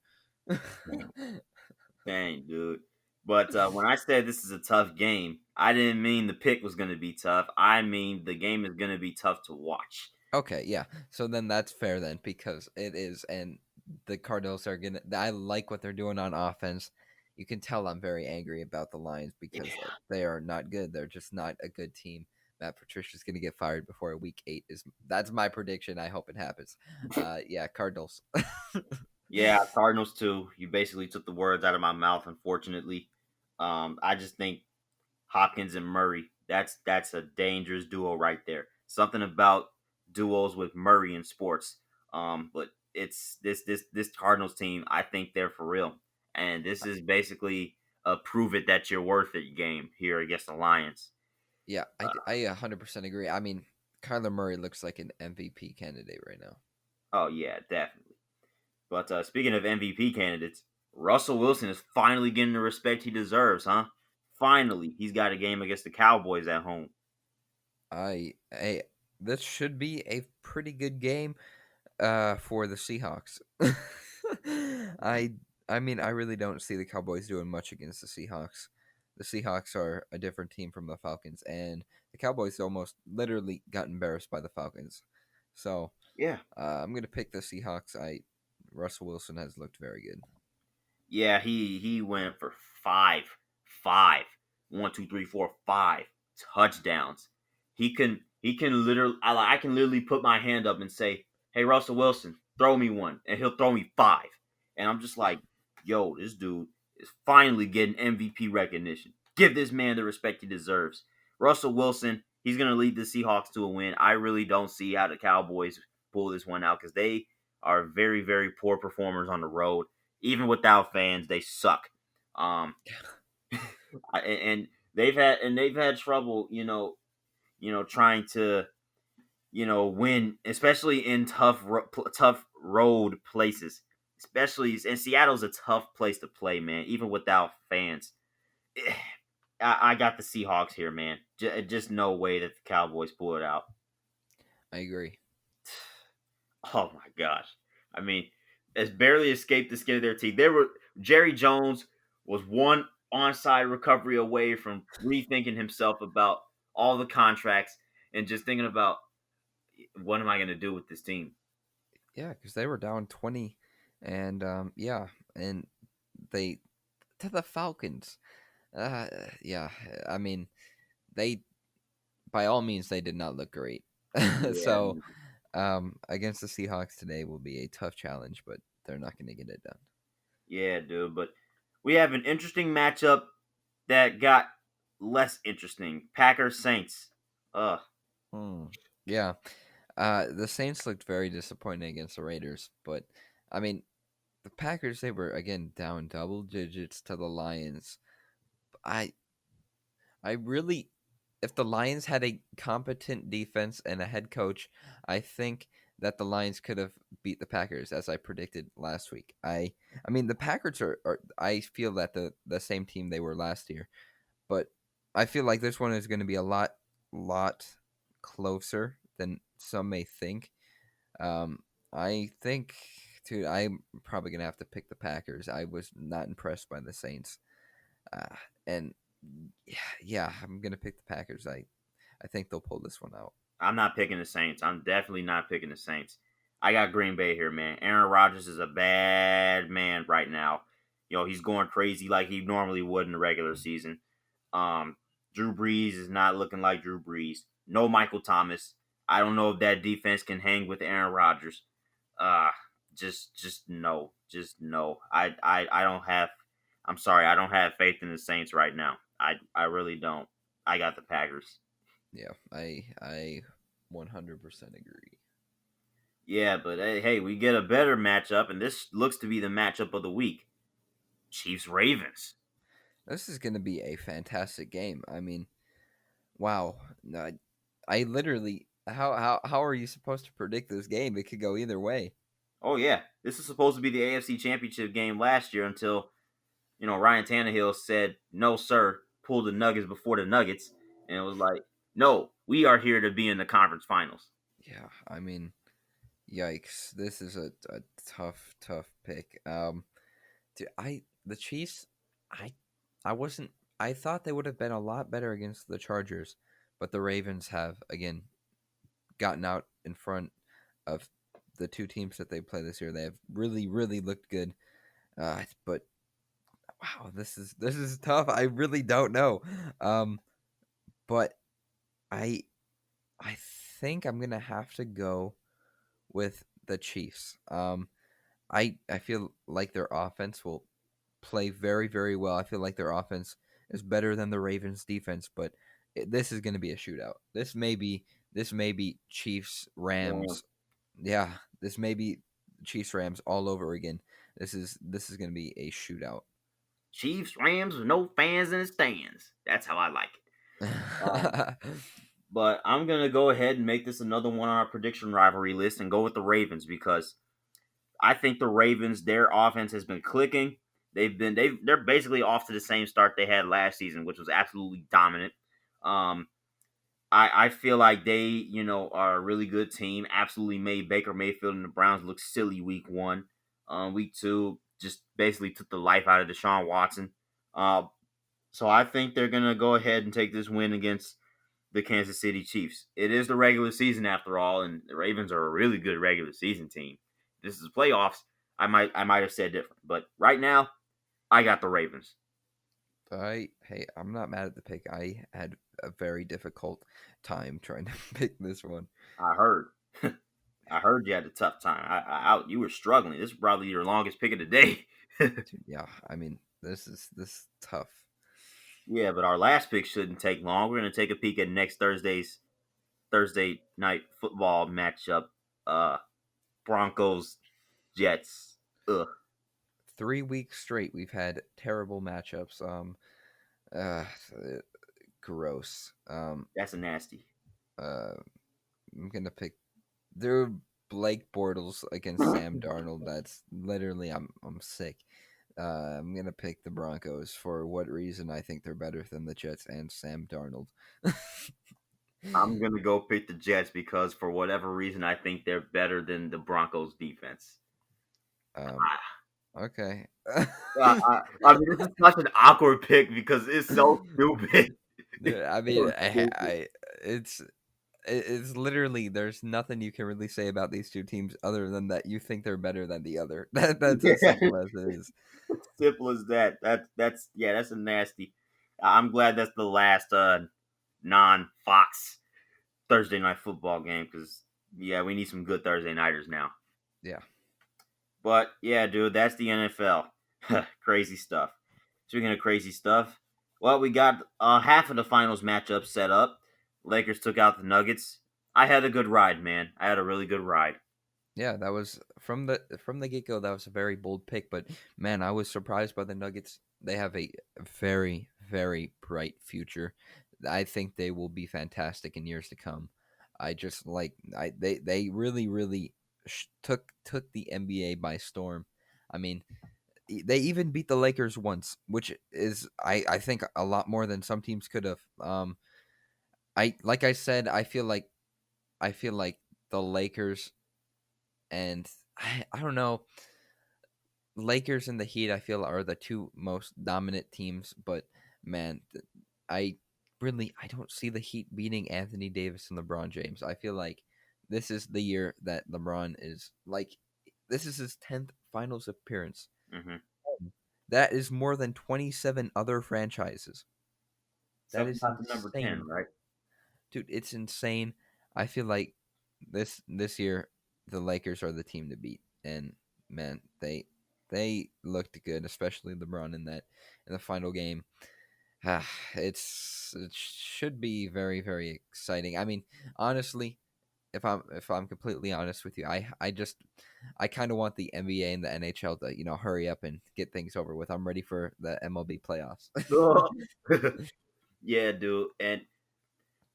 Dang, dude. But when I said this is a tough game, I didn't mean the pick was going to be tough. I mean the game is going to be tough to watch. Okay, yeah. So then that's fair then because it is, and the Cardinals are gonna. I like what they're doing on offense. You can tell I'm very angry about the Lions because Yeah. they are not good. They're just not a good team. Matt Patricia's gonna get fired before Week 8 is. That's my prediction. I hope it happens. Yeah, Cardinals. Yeah, Cardinals too. You basically took the words out of my mouth, unfortunately. I just think Hopkins and Murray, that's a dangerous duo right there. Something about duos with Murray in sports. But it's this Cardinals team, I think they're for real. And this is basically a prove it that you're worth it game here against the Lions. Yeah, I 100% agree. I mean, Kyler Murray looks like an MVP candidate right now. Oh yeah, definitely. But speaking of MVP candidates, Russell Wilson is finally getting the respect he deserves, huh? Finally, he's got a game against the Cowboys at home. I this should be a pretty good game for the Seahawks. I I mean I really don't see the Cowboys doing much against the Seahawks. The Seahawks are a different team from the Falcons, and the Cowboys almost literally got embarrassed by the Falcons. So Yeah, I'm gonna pick the Seahawks. I Russell Wilson has looked very good. yeah, he went for five, 1, 2, 3, 4, 5 touchdowns. He can literally I can literally put my hand up and say, "Hey Russell Wilson, throw me one," and he'll throw me five, and I'm just like, "Yo, this dude is finally getting MVP recognition. Give this man the respect he deserves." Russell Wilson, he's gonna lead the Seahawks to a win. I really don't see how the Cowboys pull this one out because they are very very poor performers on the road even without fans, they suck. Um, and they've had trouble, trying to win, especially in tough road places. Especially and Seattle's a tough place to play, man. Even without fans, I got the Seahawks here, man. Just no way that the Cowboys pull it out. I agree. Oh my gosh. I mean, it's barely escaped the skin of their teeth. Jerry Jones was one onside recovery away from rethinking himself about all the contracts and just thinking about what am I going to do with this team. Yeah, because they were down 20, and yeah, and they to the Falcons. Uh, yeah, I mean they by all means they did not look great. Yeah, So against the Seahawks today will be a tough challenge, but they're not going to get it done. yeah, dude. But we have an interesting matchup that got less interesting. Packers Saints. Ugh. Hmm. Yeah, the Saints looked very disappointing against the Raiders, but I mean the Packers they were again down double digits to the Lions. I I really, if the Lions had a competent defense and a head coach, I think that the Lions could have beat the Packers as I predicted last week. I mean the Packers are I feel that the same team they were last year, but I feel like this one is going to be a lot closer than some may think. I think, dude, I'm probably gonna have to pick the Packers. I was not impressed by the Saints, and yeah, I'm gonna pick the Packers. I think they'll pull this one out. I'm not picking the Saints. I'm definitely not picking the Saints. I got Green Bay here, man. Aaron Rodgers is a bad man right now. He's going crazy like he normally would in the regular season. Um, Drew Brees is not looking like Drew Brees. No Michael Thomas. I don't know if that defense can hang with Aaron Rodgers. Uh just no. Just no. I don't have I'm sorry, I don't have faith in the Saints right now. I really don't. I got the Packers. Yeah, I 100% agree. Yeah, but hey, we get a better matchup, and this looks to be the matchup of the week. Chiefs Ravens. This is gonna be a fantastic game. I mean, wow. No, I literally how are you supposed to predict this game? It could go either way. Oh yeah, this is supposed to be the AFC Championship game last year until Ryan Tannehill said no, sir, pull the Nuggets before the Nuggets, and it was like No, we are here to be in the conference finals. Yeah, I mean, yikes! This is a tough pick. Dude, the Chiefs, I I wasn't. I thought they would have been a lot better against the Chargers, but the Ravens have again gotten out in front of the two teams that they play this year. They have really looked good. But wow, this is tough. I really don't know. Um, but I I think I'm gonna have to go with the Chiefs. I feel like their offense will play very well. I feel like their offense is better than the Ravens defense, but this is going to be a shootout. This may be Chiefs Yeah. Rams. Yeah, this may be Chiefs Rams all over again. This is going to be a shootout. Chiefs, Rams with no fans in the stands. That's how I like it. Um, but I'm gonna go ahead and make this another one on our prediction rivalry list and go with the Ravens because I think the Ravens, their offense has been clicking. They're basically off to the same start they had last season, which was absolutely dominant. Um, I feel like they, are a really good team. Absolutely made Baker Mayfield and the Browns look silly week one. Week two just basically took the life out of Deshaun Watson. Uh, so I think they're gonna go ahead and take this win against the Kansas City Chiefs. It is the regular season after all, and the Ravens are a really good regular season team. This is playoffs. I might have said different, but right now I got the Ravens. Hey, I'm not mad at the pick. I had a very difficult time trying to pick this one. I heard. I heard you had a tough time. You were struggling. This is probably your longest pick of the day. Dude, yeah, I mean, this is tough. Yeah, but our last pick shouldn't take long. We're gonna take a peek at next Thursday night football matchup. Uh, Broncos Jets. Ugh, 3 weeks straight, we've had terrible matchups. Uh, gross. that's a nasty. Uh, I'm gonna pick. Dude, Blake Bortles against Sam Darnold. That's literally I'm sick. I'm gonna pick the Broncos. For what reason? I think they're better than the Jets and Sam Darnold. I'm gonna go pick the Jets because for whatever reason I think they're better than the Broncos defense. um. Okay. I mean, this is such an awkward pick because it's so stupid. I mean, So stupid. it's it's literally there's nothing you can really say about these two teams other than that you think they're better than the other. That's as Yeah, simple as it is. simple as that. That's a nasty. I'm glad that's the last non-Fox Thursday night football game because yeah, we need some good Thursday nighters now. Yeah. But yeah, dude, that's the NFL. Crazy stuff. Speaking of crazy stuff, well, we got half of the finals matchup set up. Lakers took out the Nuggets. I had a good ride, man. I had a really good ride. Yeah, that was from the get go. That was a very bold pick, but man, I was surprised by the Nuggets. They have a very bright future. I think they will be fantastic in years to come. I just like they really took the NBA by storm. I mean, they even beat the Lakers once, which is I think a lot more than some teams could have. I like I said, I feel like the Lakers and I don't know. Lakers and the Heat, I feel, are the two most dominant teams. But man, I I don't see the Heat beating Anthony Davis and LeBron James. I feel like this is the year that LeBron is like, this is his 10th Finals appearance. Hmm. That is more than 27 other franchises. That Something is about the number 10, insane. right? Dude, it's insane. I feel like this year the Lakers are the team to beat, and man, they looked good, especially LeBron in the final game. It should be very exciting. I mean, honestly, if I'm completely honest with you, I kind of want the NBA and the NHL to hurry up and get things over with. I'm ready for the MLB playoffs. Yeah, dude.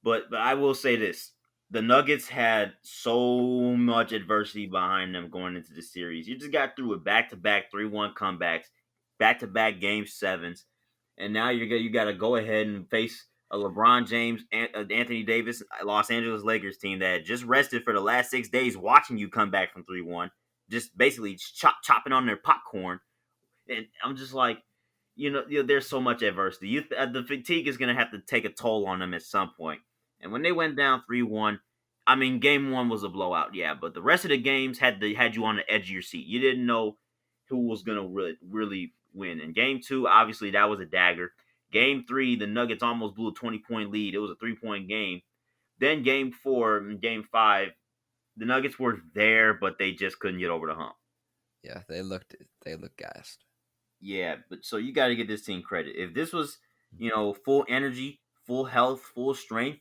But I will say this: the Nuggets had so much adversity behind them going into the series. You just got through with back-to-back 3-1 comebacks, back-to-back game sevens, and now you got to go ahead and face a LeBron James, Anthony Davis, Los Angeles Lakers team that had just rested for the last 6 days, watching you come back from 3-1, just basically chopping on their popcorn. And I'm just like, there's so much adversity. The fatigue is going to have to take a toll on them at some point. And when they went down 3-1, I mean, game one was a blowout, yeah, but the rest of the games had you on the edge of your seat. You didn't know who was going to really win. And game two, obviously, that was a dagger. Game three, the Nuggets almost blew a 20-point lead. It was a 3-point game. Then game four and game five, the Nuggets were there, but they just couldn't get over the hump. Yeah, they looked gassed. Yeah, but so you got to give this team credit. If this was, full energy, full health, full strength,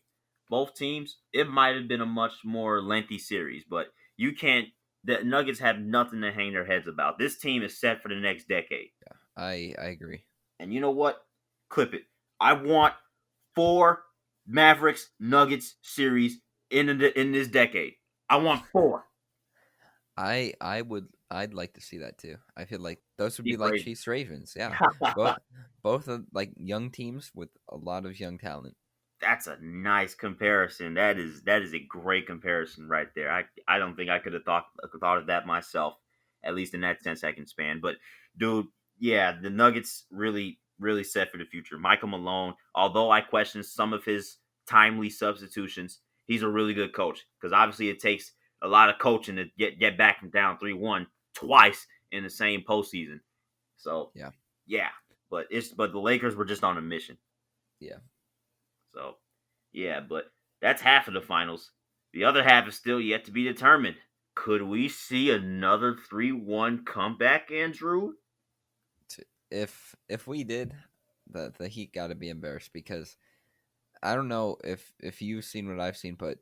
both teams, it might have been a much more lengthy series. But you can't. The Nuggets have nothing to hang their heads about. This team is set for the next decade. Yeah, I agree. And you know what? Clip it. I want 4 Mavericks Nuggets series in this decade. I want 4. I'd like to see that too. I feel like those would be Keep like Ravens. Chiefs Ravens. Yeah, both of like young teams with a lot of young talent. That's a nice comparison. That is a great comparison right there. I don't think I could have thought of that myself, at least in that 10-second span. But dude, yeah, the Nuggets really set for the future. Michael Malone, although I question some of his timely substitutions, he's a really good coach because obviously it takes a lot of coaching to get back from down 3-1 twice in the same postseason. So Yeah, yeah, but the Lakers were just on a mission. yeah. So, yeah, but that's half of the finals. The other half is still yet to be determined. Could we see another 3-1 comeback, Andrew? If we did, the Heat got to be embarrassed because I don't know if you've seen what I've seen, but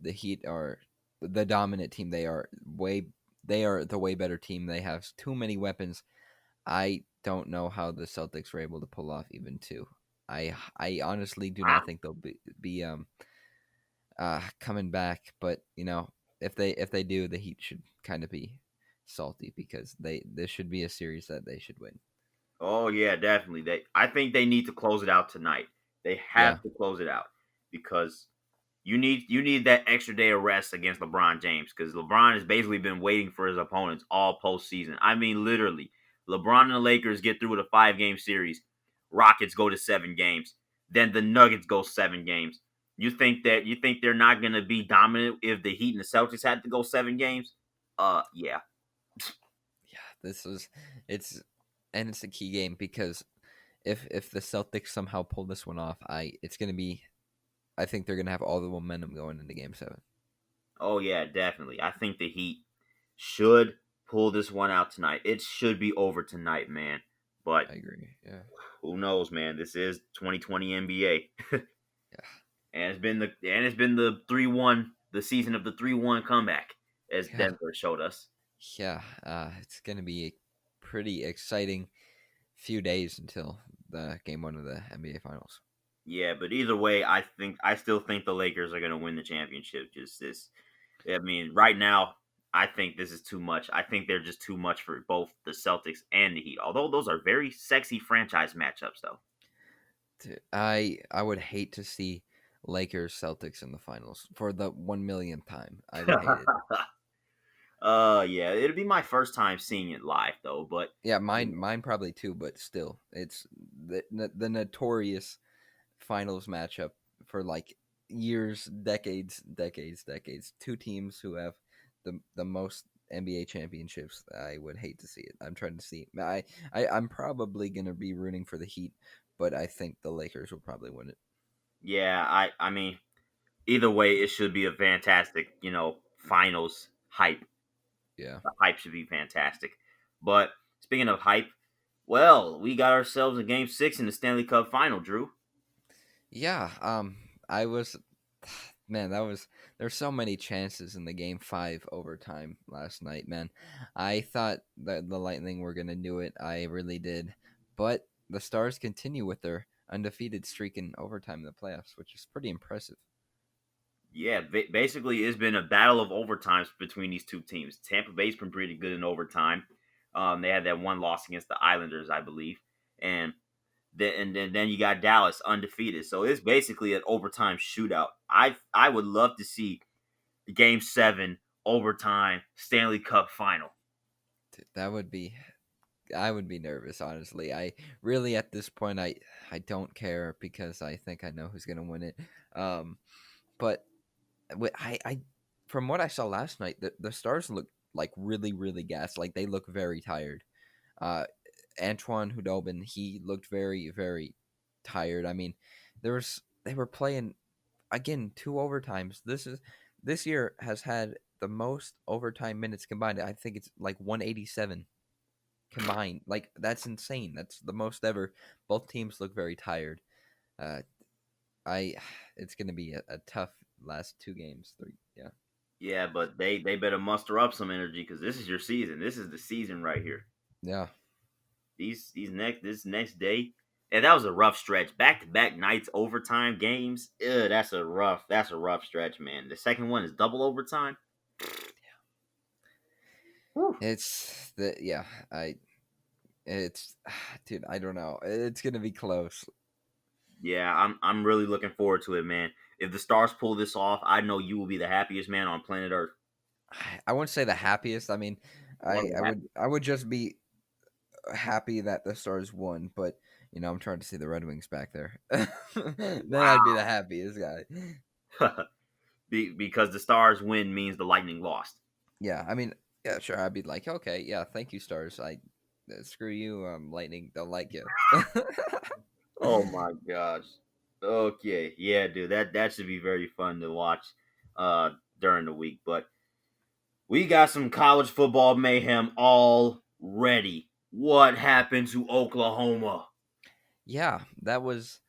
the Heat are the dominant team. They are the way better team. They have too many weapons. I don't know how the Celtics were able to pull off even two. I honestly do Wow. not think they'll be coming back. But if they do, the Heat should kind of be salty because this should be a series that they should win. Oh yeah, definitely. I think they need to close it out tonight. They Yeah, have to close it out because you need that extra day of rest against LeBron James because LeBron has basically been waiting for his opponents all postseason. I mean, literally, LeBron and the Lakers get through with a 5-game series. Rockets go to 7 games. Then the Nuggets go 7 games. You think they're not gonna be dominant if the Heat and the Celtics had to go 7 games? Yeah. yeah. It's a key game because if the Celtics somehow pull this one off, it's gonna be. I think they're gonna have all the momentum going into Game 7. Oh yeah, definitely. I think the Heat should pull this one out tonight. It should be over tonight, man. But I agree. Yeah, who knows, man? This is 2020 NBA, yeah, and it's been the 3-1, the season of the 3-1 comeback, as yeah, Denver showed us. yeah. It's gonna be a pretty exciting few days until the Game 1 of the NBA Finals. Yeah, but either way, I still think the Lakers are going to win the championship. Just this, I mean, right now, I think this is too much. I think they're just too much for both the Celtics and the Heat. Although those are very sexy franchise matchups, though. I would hate to see Lakers Celtics in the finals for the 1 millionth time. I would hate it. Yeah, it'll be my first time seeing it live though, but Yeah, mine probably too, but still, it's the notorious finals matchup for like years, decades. Two teams who have the most NBA championships. I would hate to see it. I'm trying to see. I'm probably gonna be rooting for the Heat, but I think the Lakers will probably win it. yeah, I mean, either way, it should be a fantastic, finals hype. Yeah. The hype should be fantastic. But speaking of hype, well, we got ourselves a game 6 in the Stanley Cup Final, Drew. Yeah, I was, man, there's so many chances in the Game 5 overtime last night, man. I thought that the Lightning were gonna do it. I really did, but the Stars continue with their undefeated streak in overtime in the playoffs, which is pretty impressive. Yeah, basically, it's been a battle of overtimes between these two teams. Tampa Bay's been pretty good in overtime. They had that one loss against the Islanders, I believe, and then you got Dallas undefeated. So it's basically an overtime shootout. I would love to see the Game 7 overtime Stanley Cup Final. That would be. I would be nervous, honestly. I really, at this point, I don't care because I think I know who's gonna win it. Um, but I from what I saw last night, the Stars look like really gassed. Like they look very tired. Uh, Antoine Hudobin, he looked very tired. I mean, they were playing again 2 overtimes. This year has had the most overtime minutes combined. I think it's like 187 combined. Like that's insane. That's the most ever. Both teams look very tired. Uh, I it's gonna be a tough last 2 games. Three, yeah, Yeah, but they better muster up some energy because this is your season. This is the season right here. yeah, These next this next day. And that was a rough stretch. Back to back nights, overtime games. Ugh, that's a rough stretch, man. The second one is double overtime. Whew. it's the yeah. I it's dude. I don't know. It's gonna be close. Yeah, I'm really looking forward to it, man. If the Stars pull this off, I know you will be the happiest man on planet Earth. I wouldn't say the happiest. I mean, One of the happiest. I would just be happy that the Stars won, but I'm trying to see the Red Wings back there. Then I'd be the Wow. happiest guy. Because the Stars win means the Lightning lost. Yeah, I mean, yeah, sure. I'd be like, okay, yeah, thank you, Stars. Screw you, Lightning. Don't like you. Oh my gosh. Okay, yeah, dude, that should be very fun to watch during the week. But we got some college football mayhem already. What happened to Oklahoma? Yeah, that was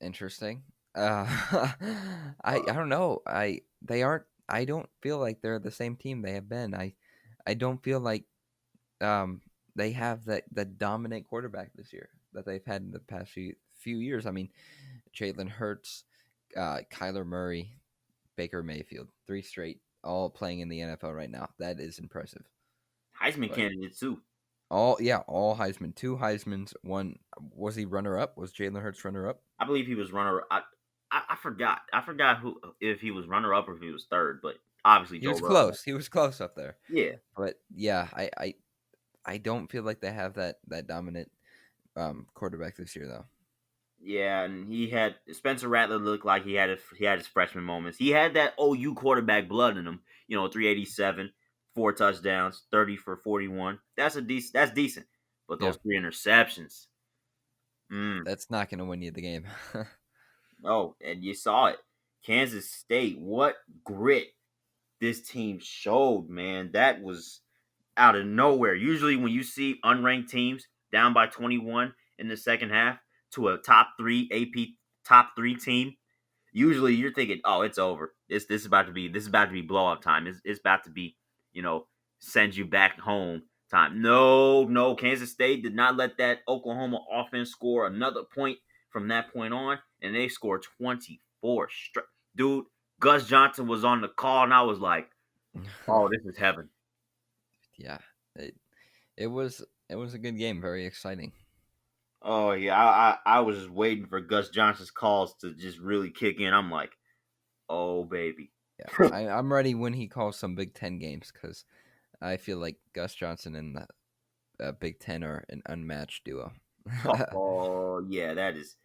interesting. I don't know. They aren't. I don't feel like they're the same team they have been. I don't feel like um they have the dominant quarterback this year that they've had in the past few years. I mean, Jalen Hurts, Kyler Murray, Baker Mayfield, 3 straight, all playing in the NFL right now. That is impressive. Heisman But candidate too. all Heisman, 2 Heisman's, one was he runner up? Was Jalen Hurts runner up? I believe he was runner. I forgot. I forgot who if he was runner up or if he was third. But obviously He Joe was Burrow. close. He was close up there. Yeah, But yeah, I don't feel like they have that dominant quarterback this year though. yeah, and he had Spencer Rattler looked like he had his freshman moments. He had that OU quarterback blood in him. 387, 4 touchdowns, 30 for 41. That's decent. But Yeah, those 3 interceptions. Mm. that's not going to win you the game. Oh, and you saw it. Kansas State, what grit this team showed, man. That was out of nowhere. Usually, when you see unranked teams down by 21 in the second half to a top 3 AP top 3 team, usually you're thinking, "Oh, it's over. This is about to be blow up time. It's about to be, you know, send you back home time." No, no, Kansas State did not let that Oklahoma offense score another point from that point on, and they scored 24 straight. Dude, Gus Johnson was on the call, and I was like, "Oh, this is heaven." Yeah, it it was it was a good game, very exciting. Oh yeah, I was just waiting for Gus Johnson's calls to just really kick in. I'm like, "Oh baby." Yeah, I'm ready when he calls some Big Ten games because I feel like Gus Johnson and the Big Ten are an unmatched duo. Oh yeah, that is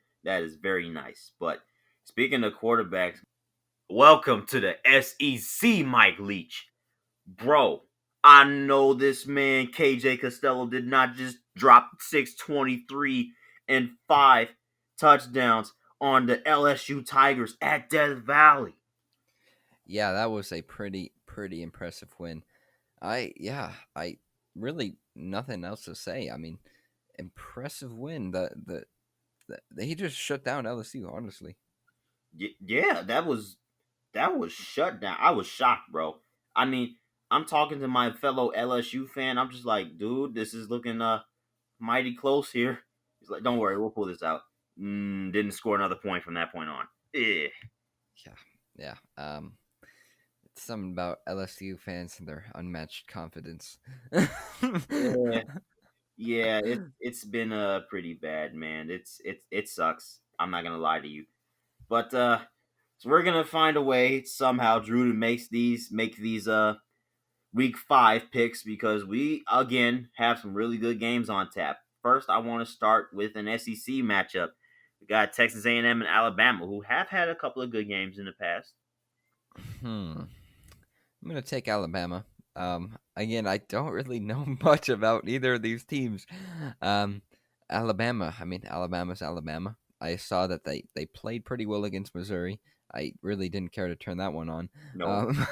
very nice. But speaking of quarterbacks, welcome to the SEC, Mike Leach, bro. I know this man KJ Costello did not just drop 623 and 5 touchdowns on the LSU Tigers at Death Valley. Yeah, that was a pretty impressive win. I really nothing else to say. I mean, impressive win. He just shut down LSU. Honestly, Yeah, that was shut down. I was shocked, bro. I mean, I'm talking to my fellow LSU fan. I'm just like, dude, this is looking mighty close here. He's like, don't worry, we'll pull this out. Didn't score another point from that point on. Eh. yeah, yeah. It's something about LSU fans and their unmatched confidence. Yeah. Yeah, it's been pretty bad, man. It sucks. I'm not gonna lie to you. But so we're gonna find a way somehow, Drew, to make these week 5 picks because we again have some really good games on tap. First, I want to start with an SEC matchup. We got Texas A&M and Alabama, who have had a couple of good games in the past. Hmm. I'm gonna take Alabama. Again, I don't really know much about either of these teams. Um, Alabama. I mean, Alabama's Alabama. I saw that they played pretty well against Missouri. I really didn't care to turn that one on. No, Um,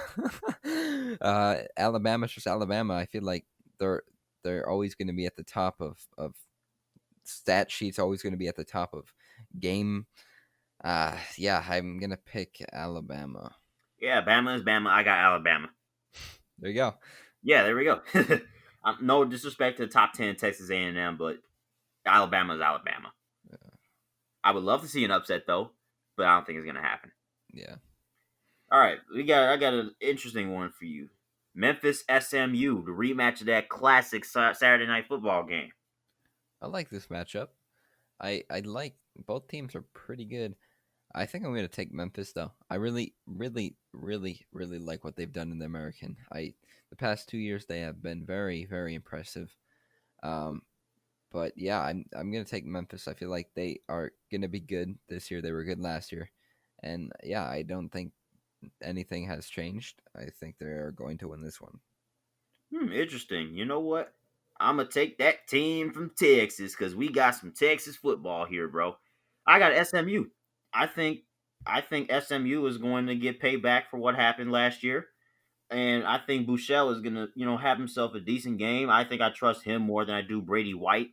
Alabama's just Alabama. I feel like they're they're always going to be at the top of stat sheets. Always going to be at the top of game. Yeah, I'm gonna pick Alabama. yeah, Bama is Bama. I got Alabama. There you go. Yeah, there we go. No disrespect to the top 10 Texas A&M, but Alabama is Alabama. I would love to see an upset though, but I don't think it's gonna happen. Yeah. All right, I got an interesting one for you. Memphis SMU, the rematch of that classic Saturday night football game. I like this matchup. I like both teams are pretty good. I think I'm gonna take Memphis though. I really like what they've done in the American. The past 2 years they have been very impressive. Um, but yeah, I'm gonna take Memphis. I feel like they are gonna be good this year. They were good last year, and yeah, I don't think anything has changed. I think they are going to win this one. Interesting. You know what? I'm gonna take that team from Texas because we got some Texas football here, bro. I got SMU. I think I think SMU is going to get paid back for what happened last year, and I think Bouchel is gonna have himself a decent game. I think I trust him more than I do Brady White.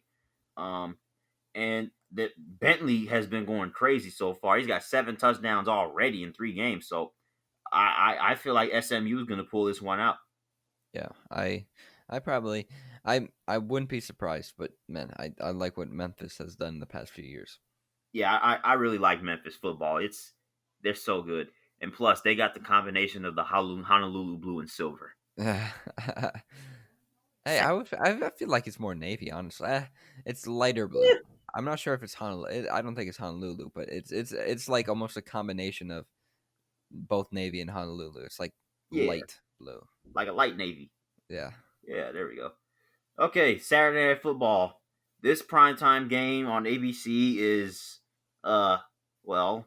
Um, and that Bentley has been going crazy so far. He's got 7 touchdowns already in 3 games. So I feel like SMU is going to pull this one out. Yeah, I probably I wouldn't be surprised, but man, I like what Memphis has done in the past few years. Yeah, I really like Memphis football. They're so good, and plus they got the combination of the Honolulu blue and silver. Hey, I feel like it's more navy, honestly. It's lighter blue. I'm not sure if it's Honolulu. I don't think it's Honolulu, but it's like almost a combination of both navy and Honolulu. It's like Yeah, light blue. like a light navy. Yeah. Yeah, there we go. Okay, Saturday Night Football. This primetime game on ABC is uh well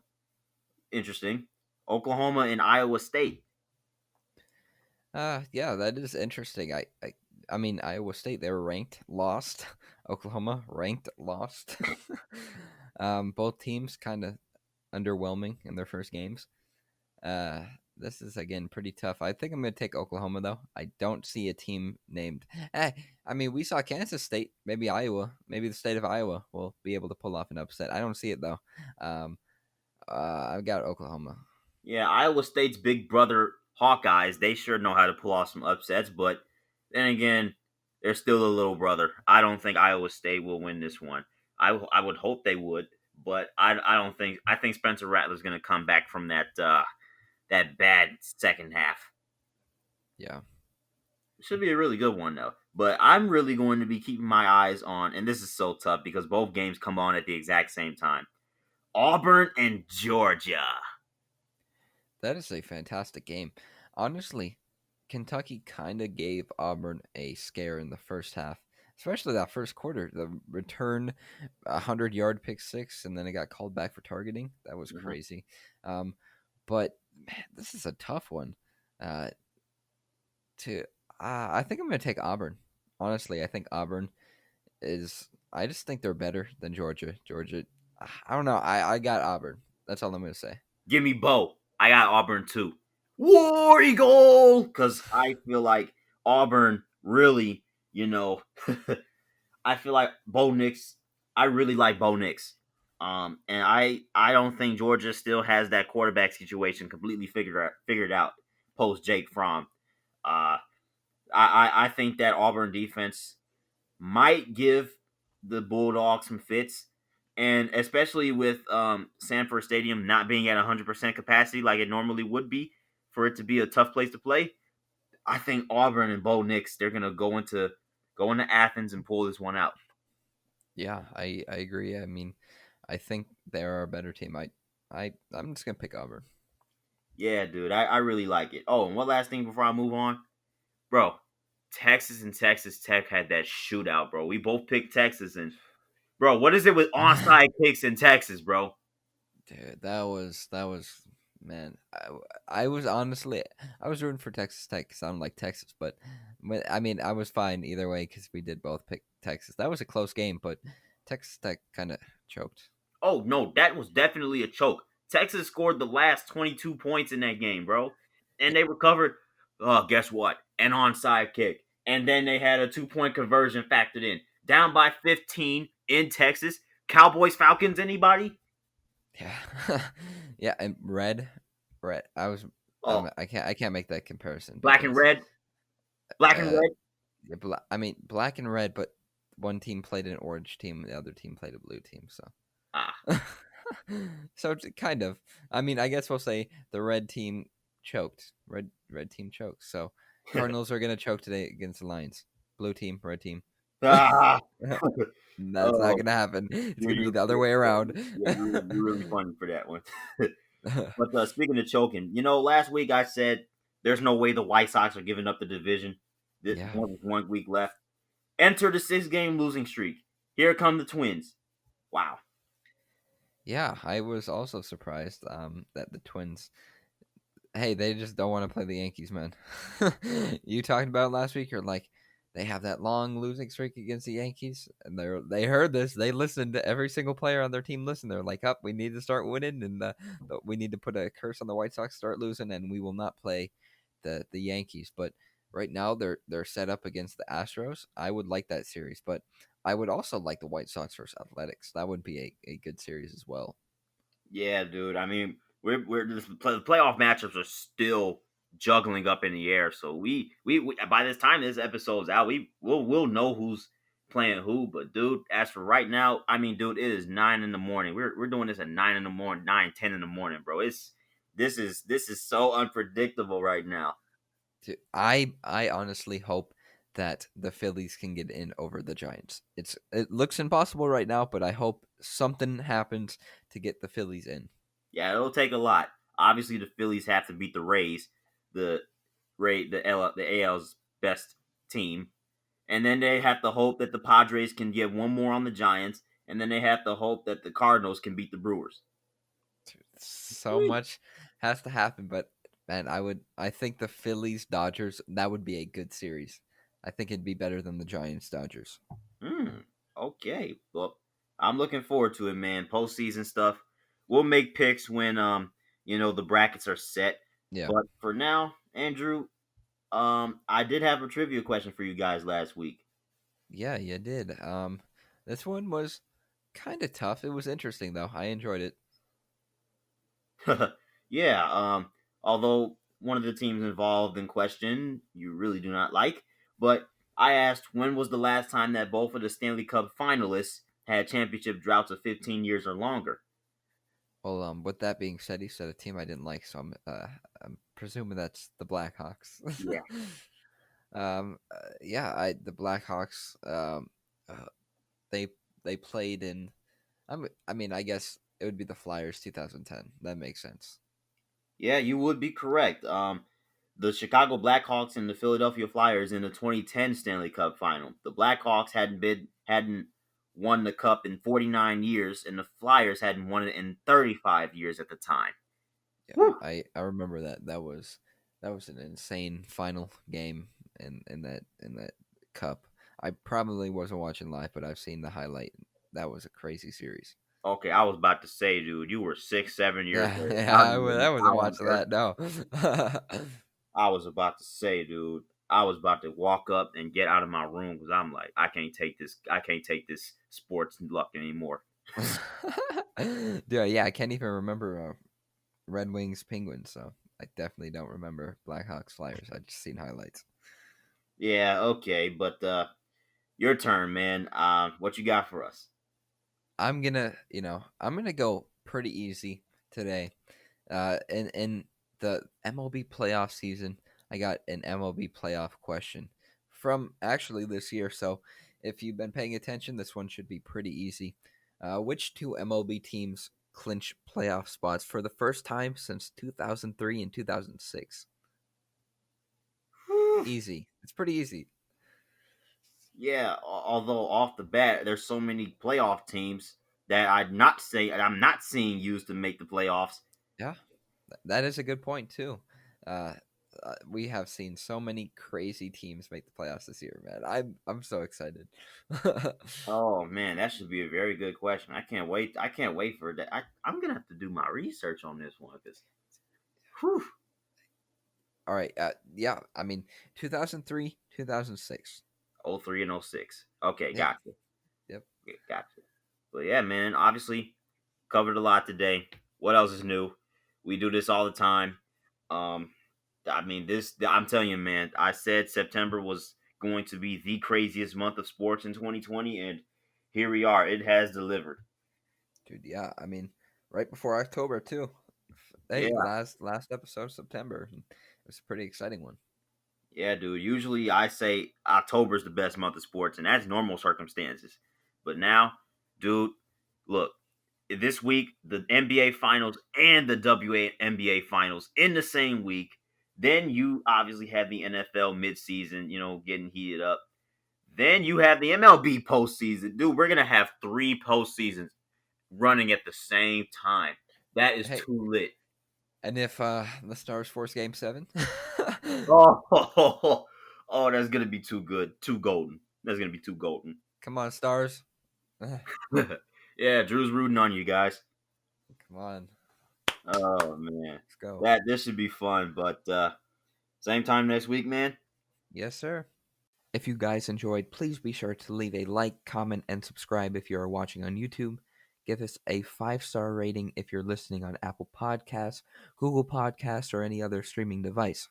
interesting. Oklahoma and Iowa State. Yeah, that is interesting. I mean, Iowa State, they were ranked, lost. Oklahoma, ranked, lost. Both teams kind of underwhelming in their first games. Uh, this is again pretty tough. I think I'm going to take Oklahoma though. I don't see a team named. I mean, we saw Kansas State, maybe Iowa, maybe the state of Iowa will be able to pull off an upset. I don't see it though. Um, I've got Oklahoma. Yeah, Iowa State's big brother Hawkeyes, they sure know how to pull off some upsets, but then again, they're still a little brother. I don't think Iowa State will win this one. I would hope they would, but I don't think I think Spencer Rattler's going to come back from that bad second half. Yeah. It should be a really good one though. But I'm really going to be keeping my eyes on, and this is so tough because both games come on at the exact same time. Auburn and Georgia. That is a fantastic game. Honestly, Kentucky kind of gave Auburn a scare in the first half, especially that first quarter. The return, 100-yard pick six, and then it got called back for targeting. That was Mhm. crazy. Um, but man, this is a tough one. Uh, to I think I'm going to take Auburn. Honestly, I think Auburn is. I just think they're better than Georgia. Georgia, I don't know. I got Auburn. That's all I'm going to say. Give me Bo. I got Auburn too. War Eagle! Because I feel like Auburn really, you know, I feel like Bo Nix. I really like Bo Nix. And I don't think Georgia still has that quarterback situation completely figured out post Jake Fromm. Uh, I think that Auburn defense might give the Bulldogs some fits, and especially with Sanford Stadium not being at 100% capacity like it normally would be for it to be a tough place to play. I think Auburn and Bo Nix they're gonna go into Go into Athens and pull this one out. Yeah, I agree. I mean, I think they're a better team. I'm just gonna pick Auburn. Yeah, dude, I really like it. Oh, and one last thing before I move on, bro. Texas and Texas Tech had that shootout, bro. We both picked Texas, and bro, what is it with onside kicks in Texas, bro? Dude, that was man. I was honestly I was rooting for Texas Tech. Sound like Texas, but I mean I was fine either way because we did both pick Texas. That was a close game, but Texas Tech kind of choked. Oh no, that was definitely a choke. Texas scored the last 22 points in that game, bro, and they recovered. Oh, guess what? An onside kick, and then they had a 2-point conversion factored in. Down by 15 in Texas. Cowboys, Falcons, anybody? Yeah, yeah, and red. Oh, I can't make that comparison black and because red, black and uh, red. yeah, I mean black and red, but one team played an orange team, and the other team played a blue team. So Ah, so it's kind of. I mean, I guess we'll say the red team choked. Red team choked. So Cardinals are gonna choke today against the Lions. Blue team, red team. ah. That's not Oh, gonna happen. It's gonna be you're, the other you're way around. funny. Yeah, you're really funny for that one. But speaking of choking, last week I said there's no way the White Sox are giving up the division. This Yeah, one week left. Enter the 6-game losing streak. Here come the Twins. Wow. yeah. I was also surprised that the Twins. Hey, they just don't want to play the Yankees, man. You talked about it last week. You're like, they have that long losing streak against the Yankees, and they heard this. They listened to every single player on their team. Listen, they're like, up, we need to start winning, and we need to put a curse on the White Sox, start losing, and we will not play the Yankees. But right now, they're set up against the Astros. I would like that series, but I would also like the White Sox versus Athletics. That would be a good series as well. Yeah, dude. I mean, the playoff matchups are still juggling up in the air. So we by this time this episode's out, we'll know who's playing who. But dude, as for right now, I mean, dude, it is 9 in the morning. We're doing this at 9 in the morning, 9, 10 in the morning, bro. This is so unpredictable right now. I honestly hope that the Phillies can get in over the Giants. It looks impossible right now, but I hope something happens to get the Phillies in. Yeah, it'll take a lot. Obviously, the Phillies have to beat the Rays, the the AL's best team, and then they have to hope that the Padres can get one more on the Giants, and then they have to hope that the Cardinals can beat the Brewers. So much has to happen, but man, I think the Phillies Dodgers that would be a good series. I think it'd be better than the Giants Dodgers. Hmm. Okay. Well, I'm looking forward to it, man. Postseason stuff. We'll make picks when the brackets are set. Yeah. But for now, Andrew, I did have a trivia question for you guys last week. Yeah, you did. This one was kind of tough. It was interesting though. I enjoyed it. Yeah. Although one of the teams involved in question you really do not like, but I asked when was the last time that both of the Stanley Cup finalists had championship droughts of 15 years or longer. Well, with that being said, he said a team I didn't like, so I'm presuming that's the Blackhawks. Yeah. Yeah, the Blackhawks. Uh, they they played in. I mean, I guess it would be the Flyers 2010. That makes sense. Yeah, you would be correct. The Chicago Blackhawks and the Philadelphia Flyers in the 2010 Stanley Cup Final. The Blackhawks hadn't won the cup in 49 years, and the Flyers hadn't won it in 35 years at the time. Yeah, Woo! I remember that. That was an insane final game in that cup. I probably wasn't watching live, but I've seen the highlight. That was a crazy series. Okay, I was about to say, dude, you were 6, 7 years Yeah, old. yeah, I wasn't How on watching earth? that. No. I was about to say, dude, I was about to walk up and get out of my room because I'm like, I can't take this. I can't take this sports luck anymore. Dude, yeah, I can't even remember Red Wings Penguins, so I definitely don't remember Blackhawks Flyers. I just seen highlights. Yeah, okay, but your turn, man. What you got for us? I'm gonna go pretty easy today. In the MLB playoff season, I got an MLB playoff question from actually this year. So if you've been paying attention, this one should be pretty easy. Which two MLB teams clinch playoff spots for the first time since 2003 and 2006? Easy. It's pretty easy. Yeah, although off the bat, there's so many playoff teams that I'm not seeing used to make the playoffs. Yeah, that is a good point too. Uh, we have seen so many crazy teams make the playoffs this year, man. I'm so excited. Oh man, that should be a very good question. I can't wait. I can't wait for that. I'm gonna have to do my research on this one because, whew, All right. Yeah. I mean, 2003, 2006. 03 and '06. Okay, Yep. gotcha. Yep. Yeah, gotcha. But yeah, man, obviously covered a lot today. What else is new? We do this all the time. Um, I mean, I'm telling you, man. I said September was going to be the craziest month of sports in 2020, and here we are. It has delivered. Dude, yeah. I mean, right before October too. Hey, Yeah, last episode of September. It was a pretty exciting one. yeah, dude. Usually, I say October is the best month of sports, and that's normal circumstances. But now, dude, look, this week the NBA Finals and the WNBA Finals in the same week. Then you obviously have the NFL midseason, getting heated up. Then you have the MLB postseason. Dude, we're gonna have three postseasons running at the same time. That is Hey, too lit. and if the Stars force Game 7? Oh, oh, that's gonna be too good. Too golden. That's gonna be too golden. Come on, Stars. Come Yeah, Drew's rooting on you guys. on. Oh man. Let's go. That this should be fun, but same time next week, man. Yes, sir. If you guys enjoyed, please be sure to leave a like, comment, and subscribe if you are watching on YouTube. Give us a 5-star rating if you're listening on Apple Podcasts, Google Podcasts, or any other streaming device.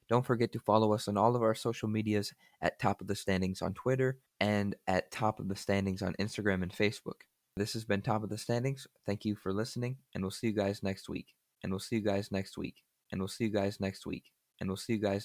Don't forget to follow us on all of our social medias at Top of the Standings on Twitter and at Top of the Standings on Instagram and Facebook. This has been Top of the Standings. Thank you for listening, and we'll see you guys next week. And we'll see you guys next week. And we'll see you guys next week. And we'll see you guys